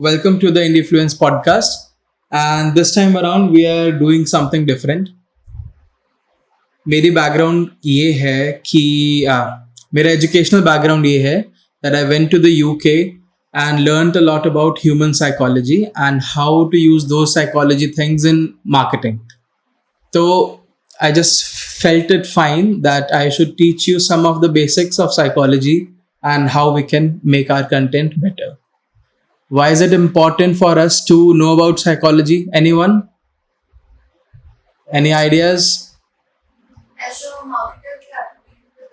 Welcome to the Indifluence podcast. And this time around, we are doing something different. मेरी background ये है कि मेरा एजुकेशनल बैकग्राउंड ये है that I went to the UK and learned a lot about human psychology and how to use those psychology things in marketing. So I just felt it fine that I should teach you some of the basics of psychology and how we can make our content better. Why is it important for us to know about psychology? Anyone? Any ideas? As a marketer, we have to deal with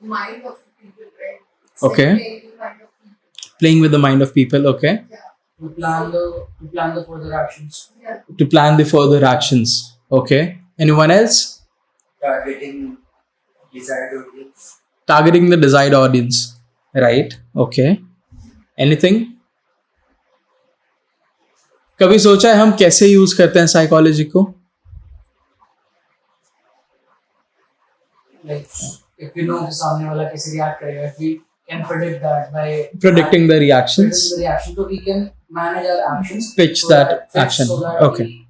the mind of the people, right? It's Okay. like playing with the mind of people. Playing with the mind of people, okay? Yeah. To plan the further actions. Yeah. To plan the further actions, okay? Anyone else? Targeting desired audience. Targeting the desired audience, right? Okay. Anything? कभी सोचा है हम कैसे use करते हैं psychology को? Like if we know कि सामने वाला कैसे react करेगा, if we can predict that by Predicting the reactions. predicting the reaction, so we can manage our actions. Pitch so that pitch action. So that Okay. we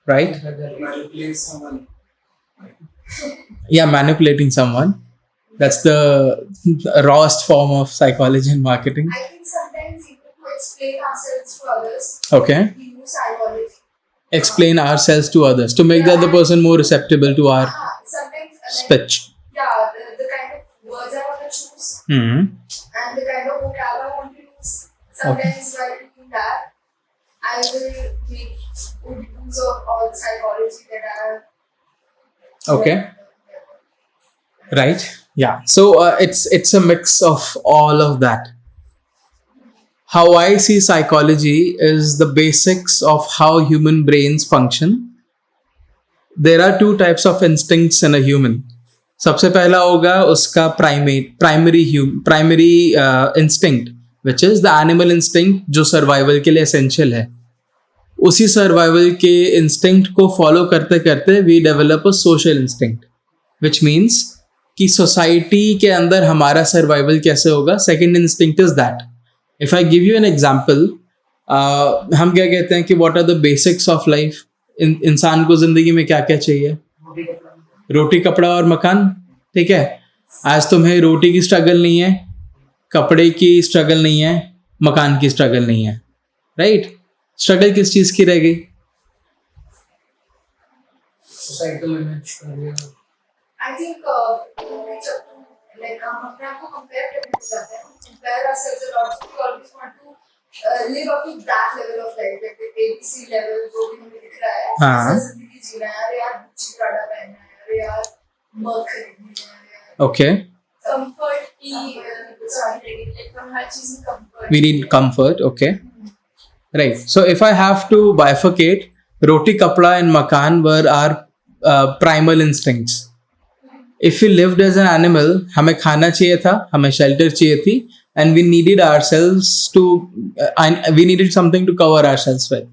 Right? get the manipulate someone. Yeah, manipulating someone. That's the rawest form of psychology and marketing. I think sometimes even to explain ourselves to others, Okay. we use psychology. Explain ourselves to others to make the other person more receptible to our Sometimes, speech. the kind of words I want to choose Hmm. and the kind of vocab I want to use. Sometimes while doing that, I will make good use of all the psychology that I have. Okay. Right. Yeah. So it's a mix of all of that. How I see psychology is the basics of how human brains function. There are two types of instincts in a human. सबसे पहला होगा उसका primary instinct, which is the animal instinct जो survival के लिए essential है. उसी survival के इंस्टिंक्ट को फॉलो करते करते we develop a social instinct, which means कि सोसाइटी के अंदर हमारा सर्वाइवल कैसे होगा. Second instinct is that. If I give you an example, हम क्या कहते हैं कि what are the basics of life. इंसान को जिंदगी में क्या क्या चाहिए? रोटी कपड़ा और मकान. ठीक है. आज तुम्हें रोटी की स्ट्रगल नहीं है, कपड़े की स्ट्रगल नहीं है, मकान की स्ट्रगल नहीं है, राइट? स्ट्रगल किस चीज की रह गई? Societal image कर लिया. I think like हम अपने आप को compare करने जाते हैं. Compare ourselves a lot. So we always want to live up to that level of life, like the ABC level जो भी हमें दिख रहा है. हाँ. ऐसा जिंदगी जीना है. अरे यार Gucci Prada पहनना है. अरे यार Merc खरीदनी है. अरे यार ओके. comfort की sorry like हम हर चीज में comfort. We need comfort. Okay. Right. So if I have to bifurcate, roti, kapda, and makan were our primal instincts. If we lived as an animal, हमें खाना चाहिए था, हमें shelter चाहिए थी, and we needed ourselves to, we needed something to cover ourselves with.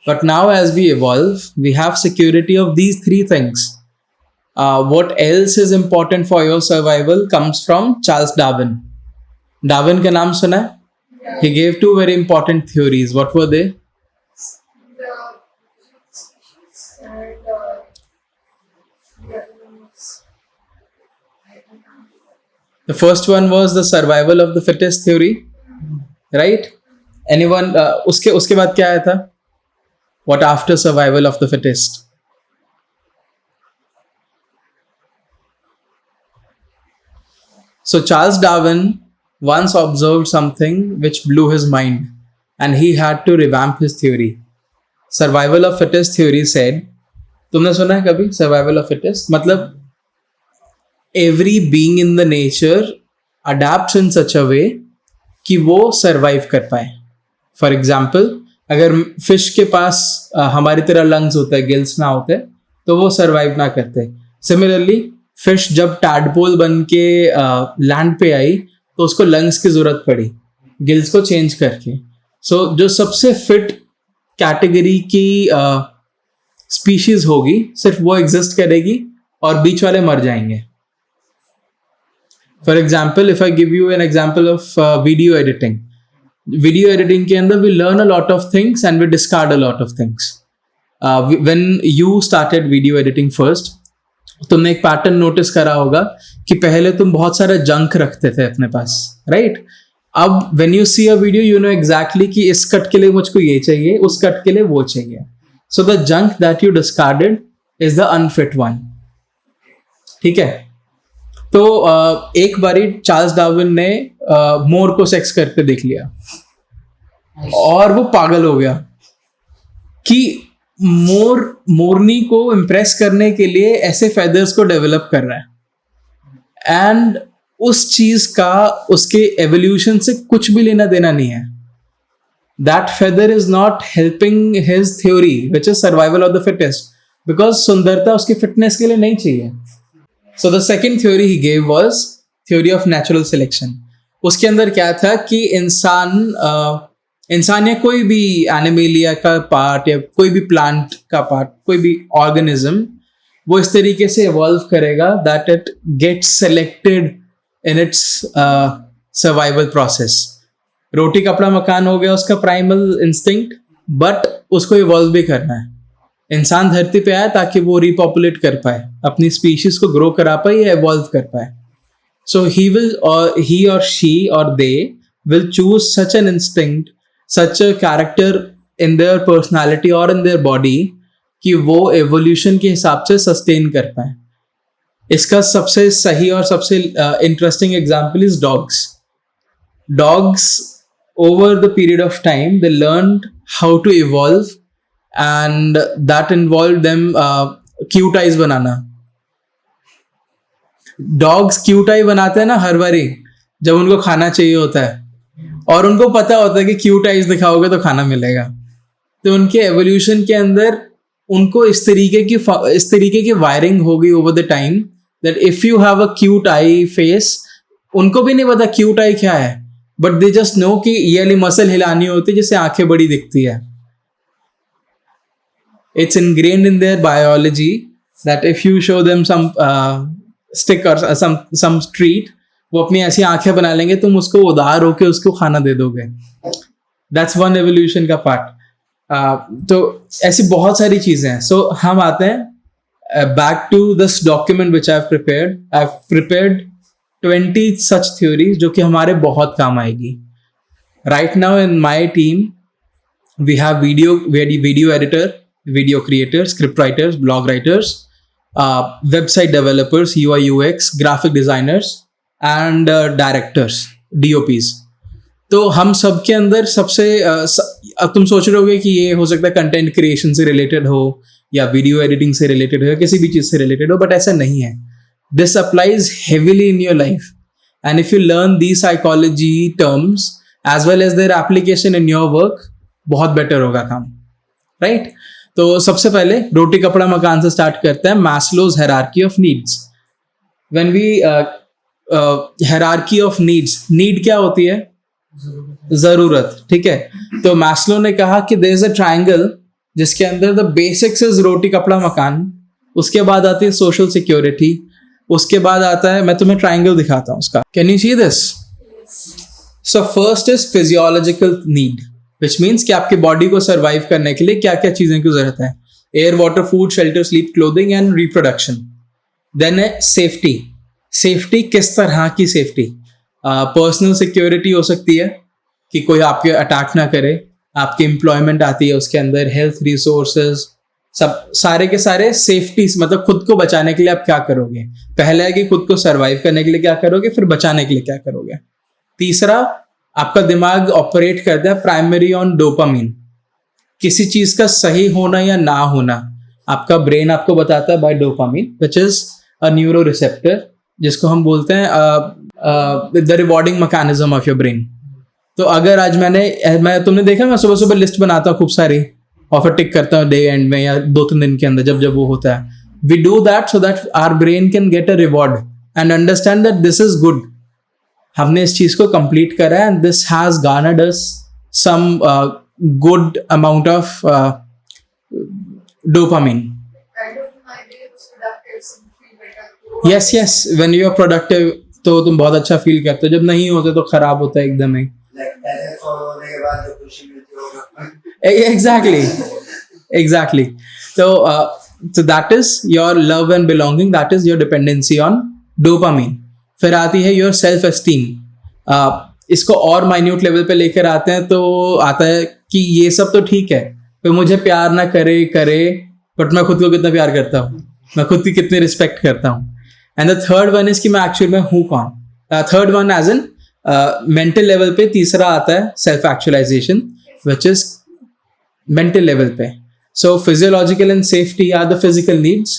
But now, as we evolve, we have security of these three things. What else is important for your survival comes from Charles Darwin. Darwin का नाम सुना है? He gave two very important theories. What were they? The species and the other one was I don't know. The first one was the survival of the fittest theory, right? Anyone? उसके बाद क्या आया था? What after survival of the fittest? So Charles Darwin once observed something which blew his mind, and he had to revamp his theory. Survival of fittest theory said, तुमने सुना है कभी survival of fittest? मतलब every being in the nature adapts in such a way कि वो survive कर पाए. For example, अगर फिश के पास हमारी तरह लंग्स होते हैं, गिल्स ना होते, तो वो survive ना करते. Similarly, फिश जब टैडपोल बन के लैंड पे आई तो उसको लंग्स की जरूरत पड़ी, गिल्स को चेंज करके. सो जो सबसे फिट कैटेगरी की स्पीशीज होगी सिर्फ वो एग्जिस्ट करेगी और बीच वाले मर जाएंगे. For example, if I give you an example of video editing, video editing के अंदर we learn a lot of things and we discard a lot of things. When you started video editing first, तुमने एक pattern notice करा होगा कि पहले तुम बहुत सारा जंक रखते थे अपने पास, राइट? अब when you see a video you know exactly कि इस कट के लिए मुझको ये चाहिए, उस कट के लिए वो चाहिए. So the junk that you discarded is the unfit one. ठीक है. तो एक बारी चार्ल्स डार्विन ने मोर को सेक्स करते देख लिया और वो पागल हो गया कि मोरनी को इम्प्रेस करने के लिए ऐसे फेदर्स को डेवलप कर रहा है, एंड उस चीज का उसके एवोल्यूशन से कुछ भी लेना देना नहीं है. That feather is not helping his theory which is survival of the fittest, because सुंदरता उसकी फिटनेस के लिए नहीं चाहिए. So the second theory he gave was theory of natural selection. उसके अंदर क्या था कि इंसान या कोई भी एनिमेलिया का पार्ट या कोई भी प्लांट का पार्ट, कोई भी ऑर्गेनिज्म, वो इस तरीके से इवॉल्व करेगा that it gets selected in its survival process. रोटी कपड़ा मकान हो गया उसका प्राइमल इंस्टिंक्ट, बट उसको इवॉल्व भी करना है. इंसान धरती पे आया ताकि वो रिपॉपुलेट कर पाए, अपनी स्पीशीज को ग्रो करा पाए या इवॉल्व कर पाए. सो he or she or they will choose such an instinct, such a character in their personality or in their body कि वो एवोल्यूशन के हिसाब से सस्टेन कर पाए. इसका सबसे सही और सबसे interesting example is dogs. Dogs over the period of time they learned how to evolve, and that involved them cute eyes banana. Dogs cute I बनाते हैं ना हर बारी जब उनको खाना चाहिए होता है, और उनको पता होता है कि क्यूट आईज दिखाओगे तो खाना मिलेगा. तो उनके एवोल्यूशन के अंदर उनको इस तरीके की वायरिंग हो गई over the time that if you have a cute I face, उनको भी नहीं पता क्यूट आई क्या है, बट दे जस्ट नो कि ये वाली मसल हिलानी होती है जिससे आंखें बड़ी दिखती है. It's ingrained in their biology that if you show them some stick or some treat, वो अपनी ऐसी आंखें बना लेंगे, तुम उसको उदार होके उसको खाना दे दोगे. That's one evolution का part. तो ऐसी बहुत सारी चीजें हैं. So हम आते हैं back to this document which I've prepared. I've prepared 20 such theories जो कि हमारे बहुत काम आएगी. Right now in my team we have video editor, video creators, script writers, blog writers, website developers, UI UX, graphic designers and directors, DOPs. तो हम सब के अंदर सबसे अब तुम सोच रहे होगे कि ये हो सकता है कंटेंट क्रिएशन से रिलेटेड हो या वीडियो एडिटिंग से रिलेटेड हो या किसी भी चीज़ से रिलेटेड हो, बट ऐसा नहीं है. This applies heavily in your life, and if you learn the psychology terms as well as their application in your work, बहुत बेटर होगा काम, राइट? तो सबसे पहले रोटी कपड़ा मकान से स्टार्ट करते हैं. Maslow's hierarchy of needs. When we hierarchy of needs, need क्या होती है? जरूरत. ठीक है. तो मैस्लो ने कहा कि देयर इज अ ट्रायंगल जिसके अंदर द बेसिक्स इज रोटी कपड़ा मकान, उसके बाद आती है सोशल सिक्योरिटी, उसके बाद आता है, मैं तुम्हें ट्रायंगल दिखाता हूं उसका. Can you see this? So first is physiological need, which means कि आपकी बॉडी को सर्वाइव करने के लिए क्या क्या चीजें की जरूरत है. Air, water, food, shelter, sleep, clothing and reproduction. Then है सेफ्टी. सेफ्टी किस तरह की सेफ्टी? पर्सनल सिक्योरिटी हो सकती है कि कोई आपके अटैक ना करे, आपकी एम्प्लॉयमेंट आती है उसके अंदर, हेल्थ रिसोर्सेज, सब सारे के सारे सेफ्टी, मतलब खुद को बचाने के लिए आप क्या करोगे. पहला है कि खुद को सर्वाइव करने के लिए क्या करोगे, फिर बचाने के लिए क्या करोगे. तीसरा, आपका दिमाग ऑपरेट करता है प्राइमरी ऑन डोपामिन. किसी चीज का सही होना या ना होना आपका ब्रेन आपको बताता है by dopamine, which is a neuro receptor, जिसको हम बोलते हैं the rewarding mechanism of your brain. तो अगर आज मैं तुमने देखा मैं सुबह सुबह लिस्ट बनाता हूँ खूब सारी और फिर टिक करता हूँ डे एंड में या 2-3 दिन के अंदर जब वो होता है. We do that so that our brain can get a reward and understand that this is good. हमने इस चीज को कंप्लीट करा है and this has garnered us some good amount of dopamine. Yes, when you are productive तो तुम बहुत अच्छा फील करते हो, जब नहीं होते तो खराब होता है एकदम ही. लाइक ऐसे फॉलो होने के बाद जो खुशी मिलती होगा. Exactly. So that is your love and belonging. That is your dependency on dopamine. फिर आती है your self esteem. इसको और माइन्यूट लेवल पे लेकर आते हैं तो आता है कि ये सब तो ठीक है, तो मुझे प्यार ना करे बट मैं खुद को कितना प्यार करता हूँ, मैं खुद की कितनी रिस्पेक्ट करता हूँ. And the third one is कि मैं एक्चुअल में हूँ कौन. Third one as an mental level पे तीसरा आता है self actualisation, which is mental level पे. So physiological and safety are the physical needs,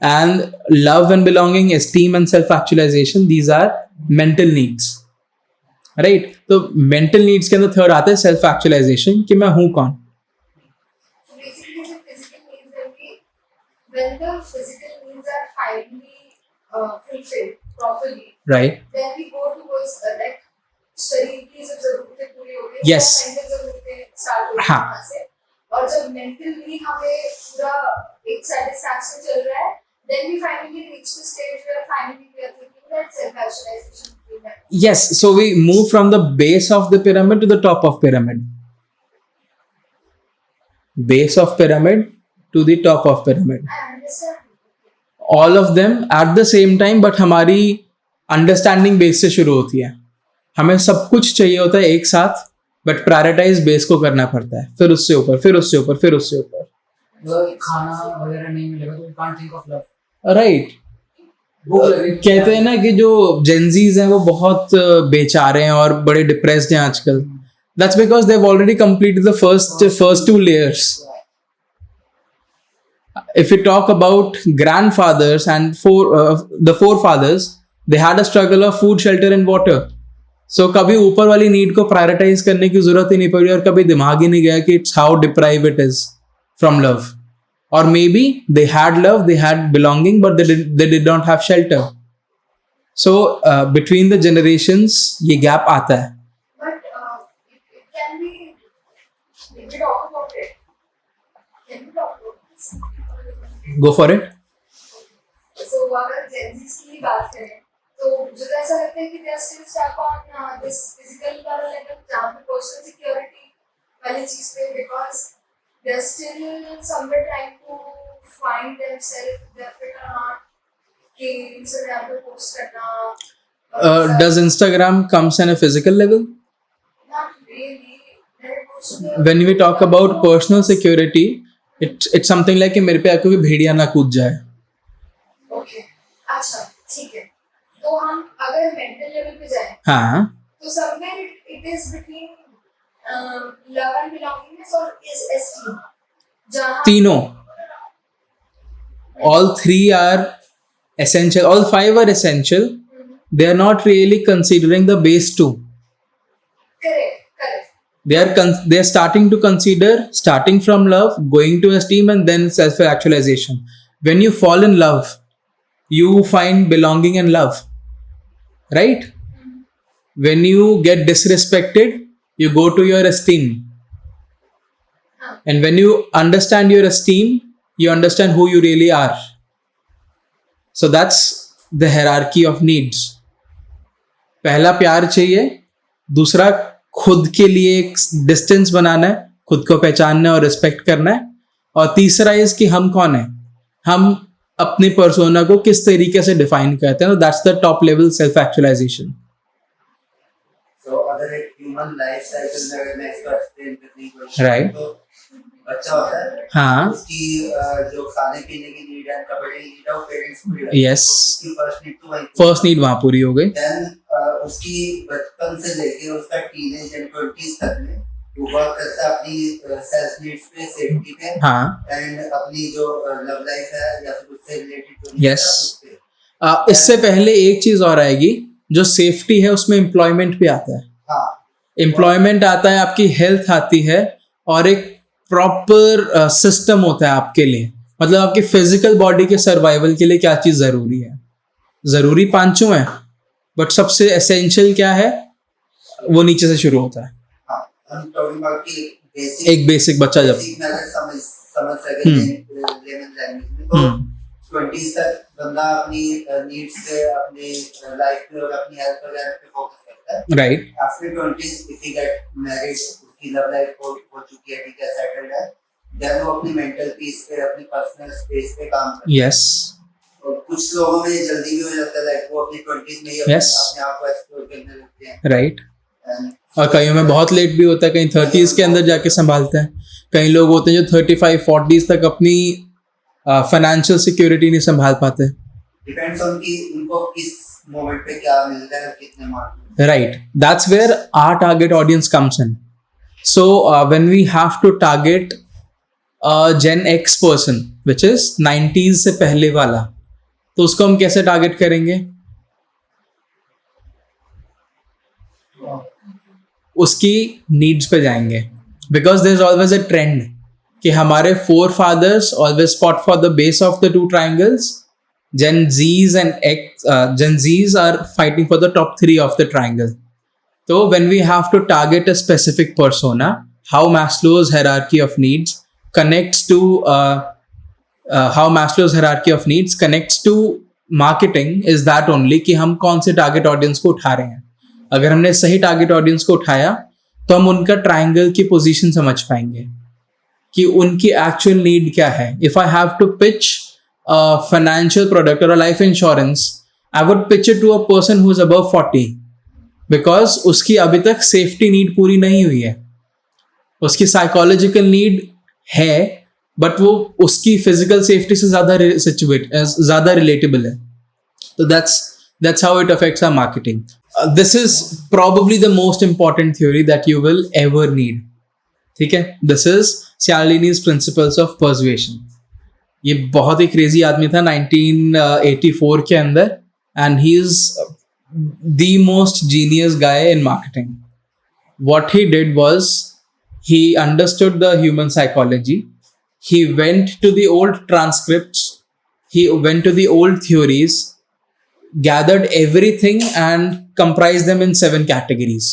and love and belonging, esteem and self actualisation, these are mental needs. Right, तो mental needs के अंदर third आता है सेल्फ एक्चुअलाइजेशन, कि मैं हूँ कौन. So basically, the physical needs when the physical needs are finally fulfilled properly, right. then we go towards like शरीर की जब जरूरतें पूरी हो गई, Yes. मेंटल जरूरतें स्टार्ट हो गई हाँ. वहाँ से. और जब मेंटल नीड हमें पूरा एक सेटिस्फैक्शन चल रहा है, then we finally reach the stage where finally we are thinking that self-actualization will happen. Yes, so we move from the base of the pyramid to the top of pyramid. Base of pyramid to the top of pyramid. I understand. All of them at the same time, but हमारी understanding base से शुरू होती है. हमें सब कुछ चाहिए होता है एक साथ, बट प्रायोरिटाइज बेस को करना पड़ता है, फिर उससे ऊपर, फिर उससे ऊपर, फिर उससे ऊपर. अगर खाना वगैरह नहीं मिलेगा तो you can't think of love. Right. भूख लगी. कहते हैं ना कि जो जेंजीज हैं वो बहुत बेचारे हैं और बड़े डिप्रेस्ड हैं आजकल. That's because they have already completed the first two layers. If you talk about grandfathers and the forefathers, they had a struggle of food, shelter and water. So कभी ऊपर वाली नीड को प्रायोरिटाइज करने की जरूरत ही नहीं पड़ी, और कभी दिमाग ही नहीं गया कि it's how deprived it is from love. Or maybe they had love, they had belonging, but they did not have shelter. So between the generations ये gap आता है. But it can be, if we talk about it, can we talk about this? Go for it. So अगर Gen Z's की ही बात करें, तो मुझे तो ऐसा लगता है कि they are still stuck on this physical वाला level, जहाँ पे personal security वाली चीज़ पे, because they are still somewhere trying to find themselves, they are fit or not, कि Instagram पे post करना. Does Instagram comes in a physical level? Not really. When it goes to the When we talk about personal security, it's something like कि मेरे पे आके कोई भेड़िया ना कूद जाए. Okay. अच्छा, ठीक है. तो हम अगर मेंटल लेवल पे जाएं, हाँ. तो somewhere it is between love and belongingness or is esteem. जहाँ तीनों. All three are essential. All five are essential. They are not really considering the base two. correct. They are starting to consider starting from love, going to esteem, and then self actualization. When you fall in love, you find belonging and love, right? When you get disrespected, you go to your esteem, and when you understand your esteem, you understand who you really are. So that's the hierarchy of needs. पहला प्यार चाहिए, दूसरा खुद के लिए एक distance बनाना है, खुद को पहचानना है और रिस्पेक्ट करना है, और तीसरा इज कि हम कौन है, हम अपनी पर्सोना को किस तरीके से डिफाइन करते हैं. That's the top level self actualization. तो अगर एक ह्यूमन लाइफ साइकिल में अगर मैं इसको एक्सप्लेन करने की कोशिश Right. करूं, तो बच्चा होता है, हाँ. उसकी जो खाने पीने की नीड है, कपड़े की नीड है, वो पेरेंट्स पूरी करते हैं. Yes. उसकी फर्स्ट नीड तो वही फर्स्ट नीड वहां पूरी हो गई. देन उसकी बचपन से लेके उसका टीनेज एंड 20s तक में वो वर्क करता है अपनी सेल्फ नीड्स पे, सेफ्टी पे, हाँ. एंड अपनी जो लव लाइफ है या फिर उससे रिलेटेड जो Yes. उस पे. इससे पहले एक चीज और आएगी, जो सेफ्टी है उसमें एम्प्लॉयमेंट भी आता है. हाँ, एम्प्लॉयमेंट आता है, आपकी हेल्थ आती है, और एक प्रॉपर सिस्टम होता है आपके लिए. मतलब आपकी फिजिकल बॉडी के सर्वाइवल के लिए क्या चीज जरूरी है. जरूरी पांचों है, बट सबसे एसेंशियल क्या है, वो नीचे से शुरू होता है. हाँ, हम टॉकिंग अबाउट कि एक बेसिक बच्चा जब बेसिक में अगर समझ सके लेमन लैंग्वेज में, तो 20s तक बंदा अपनी नीड्स पे, अपनी लाइफ पे और अपनी हेल्थ वगैरह पे फोकस करता है. Right. After 20s if he get married, उसकी लव लाइफ हो चुकी है, ठीक है, सेटल्ड है, देन वो अपनी मेंटल पीस पे, अपनी पर्सनल स्पेस पे काम करता है. Yes. और कुछ लोगों में ये जल्दी भी हो जाता है, लाइक वो अपनी 20s में ही Yes. अपने आप को एक्सप्लोर करने लगते हैं. Right. And और कईयों में बहुत लेट भी होता है, कहीं 30s के अंदर जाके संभालते हैं. कई लोग होते हैं जो 35-40s तक अपनी फाइनेंशियल सिक्योरिटी नहीं संभाल पाते. डिपेंड्स ऑन कि उनको किस मोमेंट पे क्या मिलता है और कितने marks. Right. That's where our target audience comes in. So when we have to target a Gen X person, which is 90s से पहले वाला, तो उसको हम कैसे टारगेट करेंगे? उसकी नीड्स पे जाएंगे. Because there is always a trend कि हमारे forefathers always fought for the base of the two triangles. Gen Zs and Gen Zs are fighting for the top 3 of the triangle. So when we have to target a specific persona, how Maslow's hierarchy of needs connects to marketing is that only कि हम कौन से target audience को उठा रहे हैं. अगर हमने सही target audience को उठाया तो हम उनका triangle की position समझ पाएंगे कि उनकी actual need क्या है. If I have to pitch a financial product or a life insurance, I would pitch it to a person who is above 40 because उसकी अभी तक safety need पूरी नहीं हुई है. उसकी psychological need है but वो उसकी physical safety से ज़्यादा relatable है. So that's how it affects our marketing. This is probably the most important theory that you will ever need. ठीक है? This is Cialdini's principles of persuasion. ये बहुत ही क्रेजी आदमी था 1984 के अंदर, and he is the most genius guy in marketing. What he did was he understood the human psychology. He went to the old transcripts, he went to the old theories, gathered everything and comprised them in 7 categories.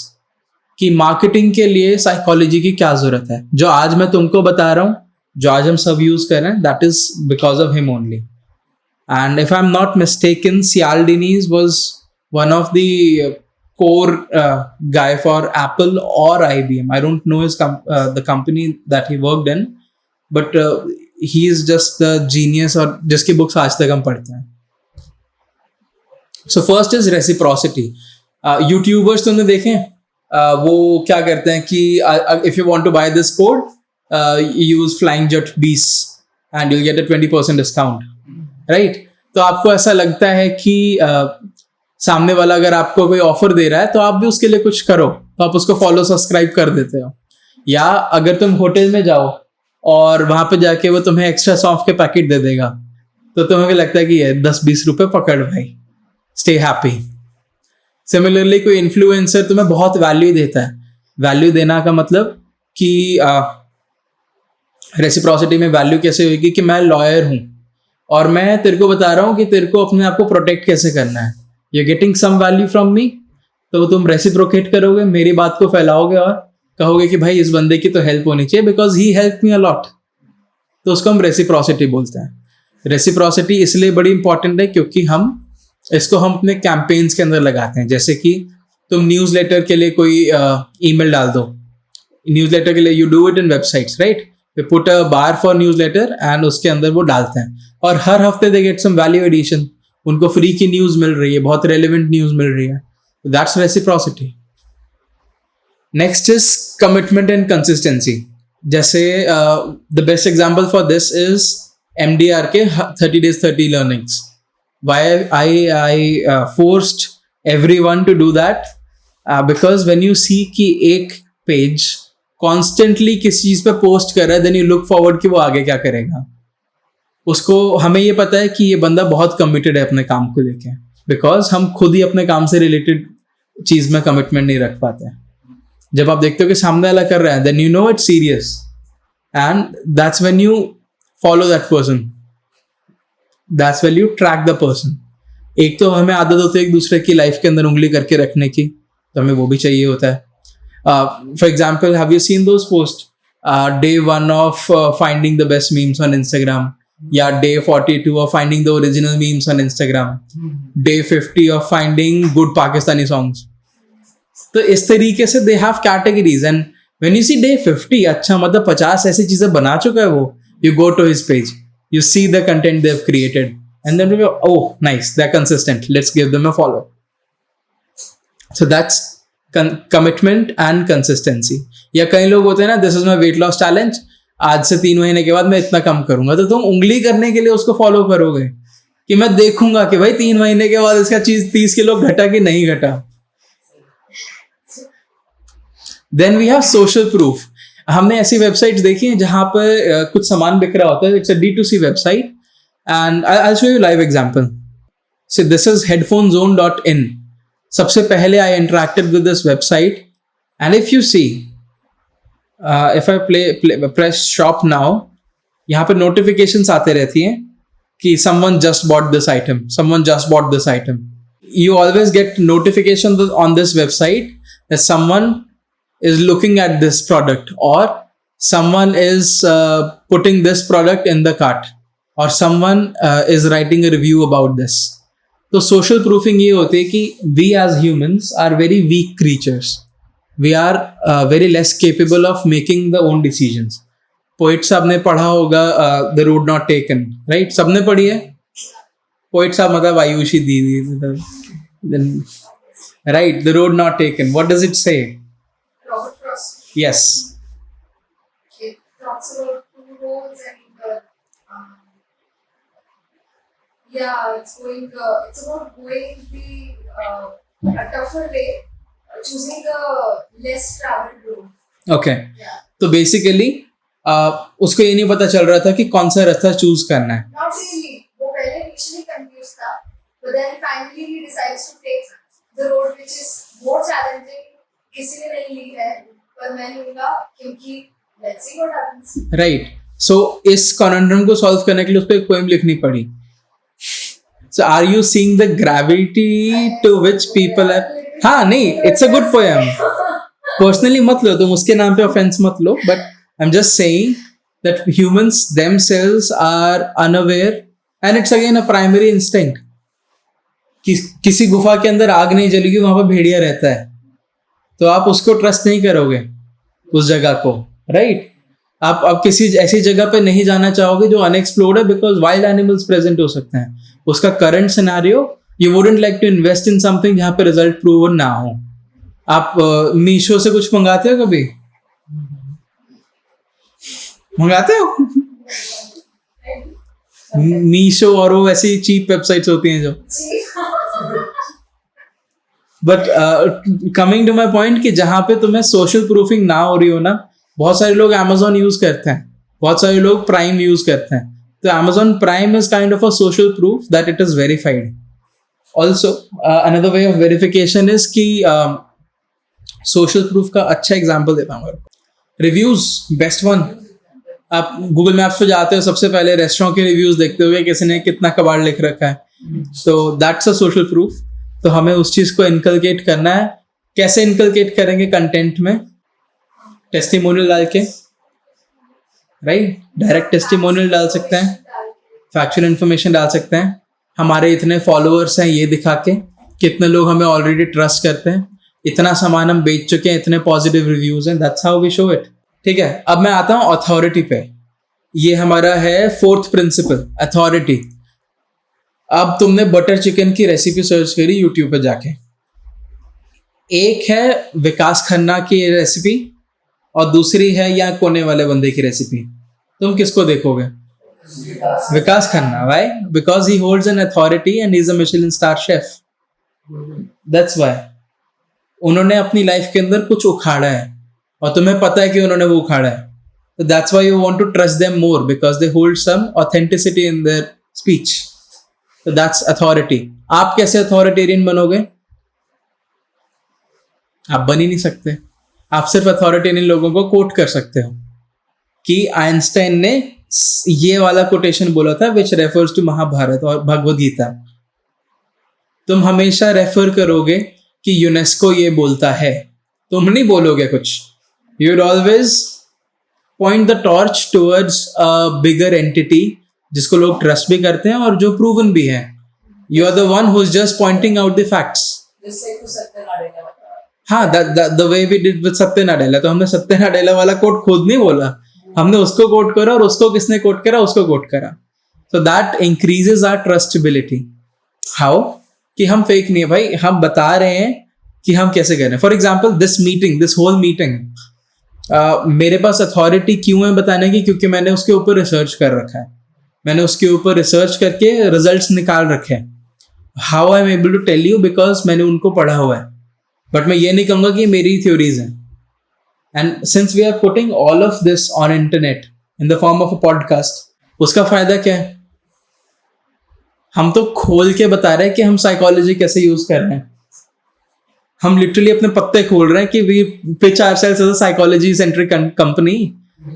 कि marketing के लिए psychology की क्या जरूरत है. जो आज मैं तुमको बता रहा हूँ, जो आज हम सब यूज कर रहे हैं, that is because of him only. And if I am not mistaken, Cialdini's was one of the core guy for Apple or IBM. I don't know the company that he worked in, but he is just the genius और जिसकी books आज तक हम पढ़ते हैं. So first is reciprocity. YouTubers तुमने देखे हैं, वो क्या करते हैं कि if you want to buy this code, use Flying Jet Bees and you'll get a 20% discount, right? तो आपको ऐसा लगता है कि सामने वाला अगर आपको कोई ऑफर दे रहा है तो आप भी उसके लिए कुछ करो, तो आप उसको फॉलो सब्सक्राइब कर देते हो. या अगर तुम होटल में जाओ और वहां पे जाके वो तुम्हें एक्स्ट्रा सौंफ के पैकेट दे देगा, तो तुम्हें भी लगता है कि ये 10-20 रुपए पकड़ भाई, स्टे हैप्पी. सिमिलरली कोई इन्फ्लुएंसर तुम्हें बहुत वैल्यू देता है. वैल्यू देना का मतलब कि रेसिप्रोसिटी में वैल्यू कैसे होगी कि मैं लॉयर हूँ और मैं तेरे को बता रहा हूँ कि तेरे को अपने आप को प्रोटेक्ट कैसे करना है. You getting some value from me, तो तुम रेसिप्रोकेट करोगे, मेरी बात को फैलाओगे और कहोगे कि भाई इस बंदे की तो हेल्प होनी चाहिए because he help me a lot. तो उसको हम रेसिप्रोसिटी बोलते हैं. रेसिप्रोसिटी इसलिए बड़ी इंपॉर्टेंट है क्योंकि हम अपने कैंपेन्स के अंदर लगाते हैं. जैसे कि तुम न्यूज़लेटर के लिए कोई ईमेल डाल दो. न्यूज़लेटर के लिए you do it in websites, right? We put a bar for newsletter and उसके अंदर वो डालते हैं और हर हफ्ते they get some value addition. उनको फ्री की न्यूज़ मिल रही है, बहुत रेलिवेंट न्यूज़ मिल रही है. That's reciprocity. Next is commitment and consistency. जैसे the best example for this is MDR के 30 days 30 learnings. Why I forced everyone to do that? Because when you see कि एक पेज कॉन्स्टेंटली किस चीज पे पोस्ट कर रहा है, देन यू लुक फॉरवर्ड कि वो आगे क्या करेगा. उसको हमें ये पता है कि ये बंदा बहुत कमिटेड है अपने काम को लेके, बिकॉज हम खुद ही अपने काम से रिलेटेड चीज में कमिटमेंट नहीं रख पाते. जब आप देखते हो कि सामने वाला कर रहा है, then you know it's serious and that's when you follow that person. That's when you track the person. एक तो हमें आदत होती है एक दूसरे की लाइफ के अंदर उंगली करके रखने की, तो हमें वो भी चाहिए होता है. For example, have you seen those posts? Day 1 of finding the best memes on Instagram. या day 42 of finding the original memes on Instagram, day 50 of finding good Pakistani songs. तो इस तरीके से they have categories. And when you see day 50, अच्छा मतलब 50 ऐसी चीजें बना चुका है वो. You go to his page, you see the content they've created, and then we go, oh nice, they're consistent, let's give them a follow. So that's commitment and consistency. या कई लोग होते हैं ना, this is my weight loss challenge, आज से 3 महीने के बाद मैं इतना कम करूंगा. तो तुम उंगली करने के लिए उसको फॉलो करोगे कि मैं देखूंगा कि भाई 3 महीने के बाद इसका चीज 30 किलो घटा कि नहीं घटा. Then we have social proof. हमने ऐसी वेबसाइट्स देखी हैं जहां पर कुछ सामान बिक रहा होता है. It's a D2C website and I show you live example. So this is headphonezone.in. सबसे पहले I interacted with this website and if you see, if I press shop now, यहाँ पे नोटिफिकेशंस आते रहती हैं कि someone just bought this item, someone just bought this item. You always get notifications on this website that someone is looking at this product, or someone is putting this product in the cart, or someone is writing a review about this. तो social proofing ये होती है कि we as humans are very weak creatures. We are very less capable of making the own decisions. Poet साहब ने पढ़ा होगा the road not taken, right? सबने पढ़ी है. पोइट साहब मतलब आयुषी दीदी, right? The road not taken, what does it से? Robert Frost. Yes. It talks about two roads and it's about going a tougher way, choosing the less traveled road. Okay. Yeah. तो basically उसको ये नहीं पता चल रहा था कि कौन सा रास्ता चूज करना है. Not really. वो पहले initially confused था, but then finally he decides to take the road which is more challenging. किसी ने नहीं ली है, पर मैं लूंगा क्योंकि let's see what happens. Right. So इस कॉन्ड्रम को सॉल्व करने के लिए उसको एक पोएम लिखनी पड़ी. So are you seeing the gravity to which people are. हाँ नहीं, it's a good poem. Personally मत लो तुम, उसके नाम पे ऑफेंस मत लो, but I am just saying that humans themselves are unaware and it's again a primary instinct. किसी गुफा के अंदर आग नहीं जलेगी, वहां पर भेड़िया रहता है, तो आप उसको ट्रस्ट नहीं करोगे उस जगह को, राइट? आप किसी ऐसी जगह पे नहीं जाना चाहोगे जो अनएक्सप्लोर्ड है, बिकॉज वाइल्ड एनिमल्स प्रेजेंट हो सकते हैं. उसका current scenario, you wouldn't like to invest in something जहां पे रिजल्ट प्रूवन ना हो. आप मीशो से कुछ मंगाते हो? कभी मंगाते हो? मीशो और वो ऐसी चीप वेबसाइट्स होती हैं जो. But coming to my point कि जहाँ पे तुम्हें सोशल प्रूफिंग ना हो रही हो ना, बहुत सारे लोग Amazon यूज करते हैं, बहुत सारे लोग प्राइम यूज करते हैं. तो Amazon prime is kind of a social proof that it is verified. Also another way of verification is कि सोशल प्रूफ का अच्छा एग्जाम्पल देता हूँ. Reviews, best one. आप गूगल मैप्स पे जाते हो, सबसे पहले रेस्टोरेंट के रिव्यूज देखते हुए किसी ने कितना कबाड़ लिख रखा है, तो दैट्स अ सोशल प्रूफ. तो हमें उस चीज को इनकलकेट करना है. कैसे इनकलकेट करेंगे? कंटेंट में टेस्टिमोनियल डाल के, राइट? डायरेक्ट टेस्टिमोनियल डाल सकते हैं, फैक्चुअल इन्फॉर्मेशन डाल सकते हैं, हमारे इतने फॉलोअर्स हैं ये दिखा के, कितने लोग हमें ऑलरेडी ट्रस्ट करते हैं, इतना सामान हम बेच चुके हैं, इतने पॉजिटिव रिव्यूज हैं. That's how we show it. ठीक है, अब मैं आता हूँ अथॉरिटी पे. ये हमारा है 4th प्रिंसिपल, अथॉरिटी. अब तुमने बटर चिकन की रेसिपी सर्च करी यूट्यूब पे जाके. एक है विकास खन्ना की रेसिपी और दूसरी है या कोने वाले बंदे की रेसिपी. तुम किसको देखोगे? Vikas Khanna. Why? Because he holds an authority and he is a Michelin star chef. That's why. उन्होंने अपनी लाइफ के अंदर कुछ उखाड़ा है और तुम्हें पता है कि उन्होंने वो उखाड़ा है. तो that's why you want to trust them more, because they hold some authenticity in their speech. So that's authority. आप कैसे अथॉरिटेरियन बनोगे? आप बन ही नहीं सकते. आप सिर्फ अथॉरिटेरियन लोगों को कोट कर सकते हो कि आइंस्टाइन ने ये वाला कोटेशन बोला था विच रेफर्स टू महाभारत और भगवद गीता. तुम हमेशा रेफर करोगे कि यूनेस्को ये बोलता है, तुम नहीं बोलोगे कुछ. You would always point the torch towards a bigger entity जिसको लोग ट्रस्ट भी करते हैं और जो प्रूवन भी है. You are the one who is just pointing out the facts. जिससे कुछ सत्य नाडेला बता. हाँ, the way we did with Satya Nadella. तो हमने सत्य नाडेला वाला कोट खुद नहीं बोला, हमने उसको कोट करा और उसको किसने कोट करा, उसको कोट करा. So that increases our trustability. How? कि हम फेक नहीं है भाई, हम बता रहे हैं कि हम कैसे कर रहे हैं. For example this whole meeting, मेरे पास अथॉरिटी क्यों है बताने की? क्योंकि मैंने उसके ऊपर रिसर्च कर रखा है, मैंने उसके ऊपर रिसर्च करके रिजल्ट्स निकाल रखे हैं. How I am able to tell you? Because मैंने उनको पढ़ा हुआ है. बट मैं ये नहीं कहूँगा कि मेरी थ्योरीज हैं. And since we are putting all of this on internet in the form of a podcast, उसका फायदा क्या है? हम तो खोल के बता रहे हैं कि हम साइकोलॉजी कैसे यूज कर रहे हैं. हम लिटरली अपने पत्ते खोल रहे हैं कि we pitch ourselves as a psychology centric company.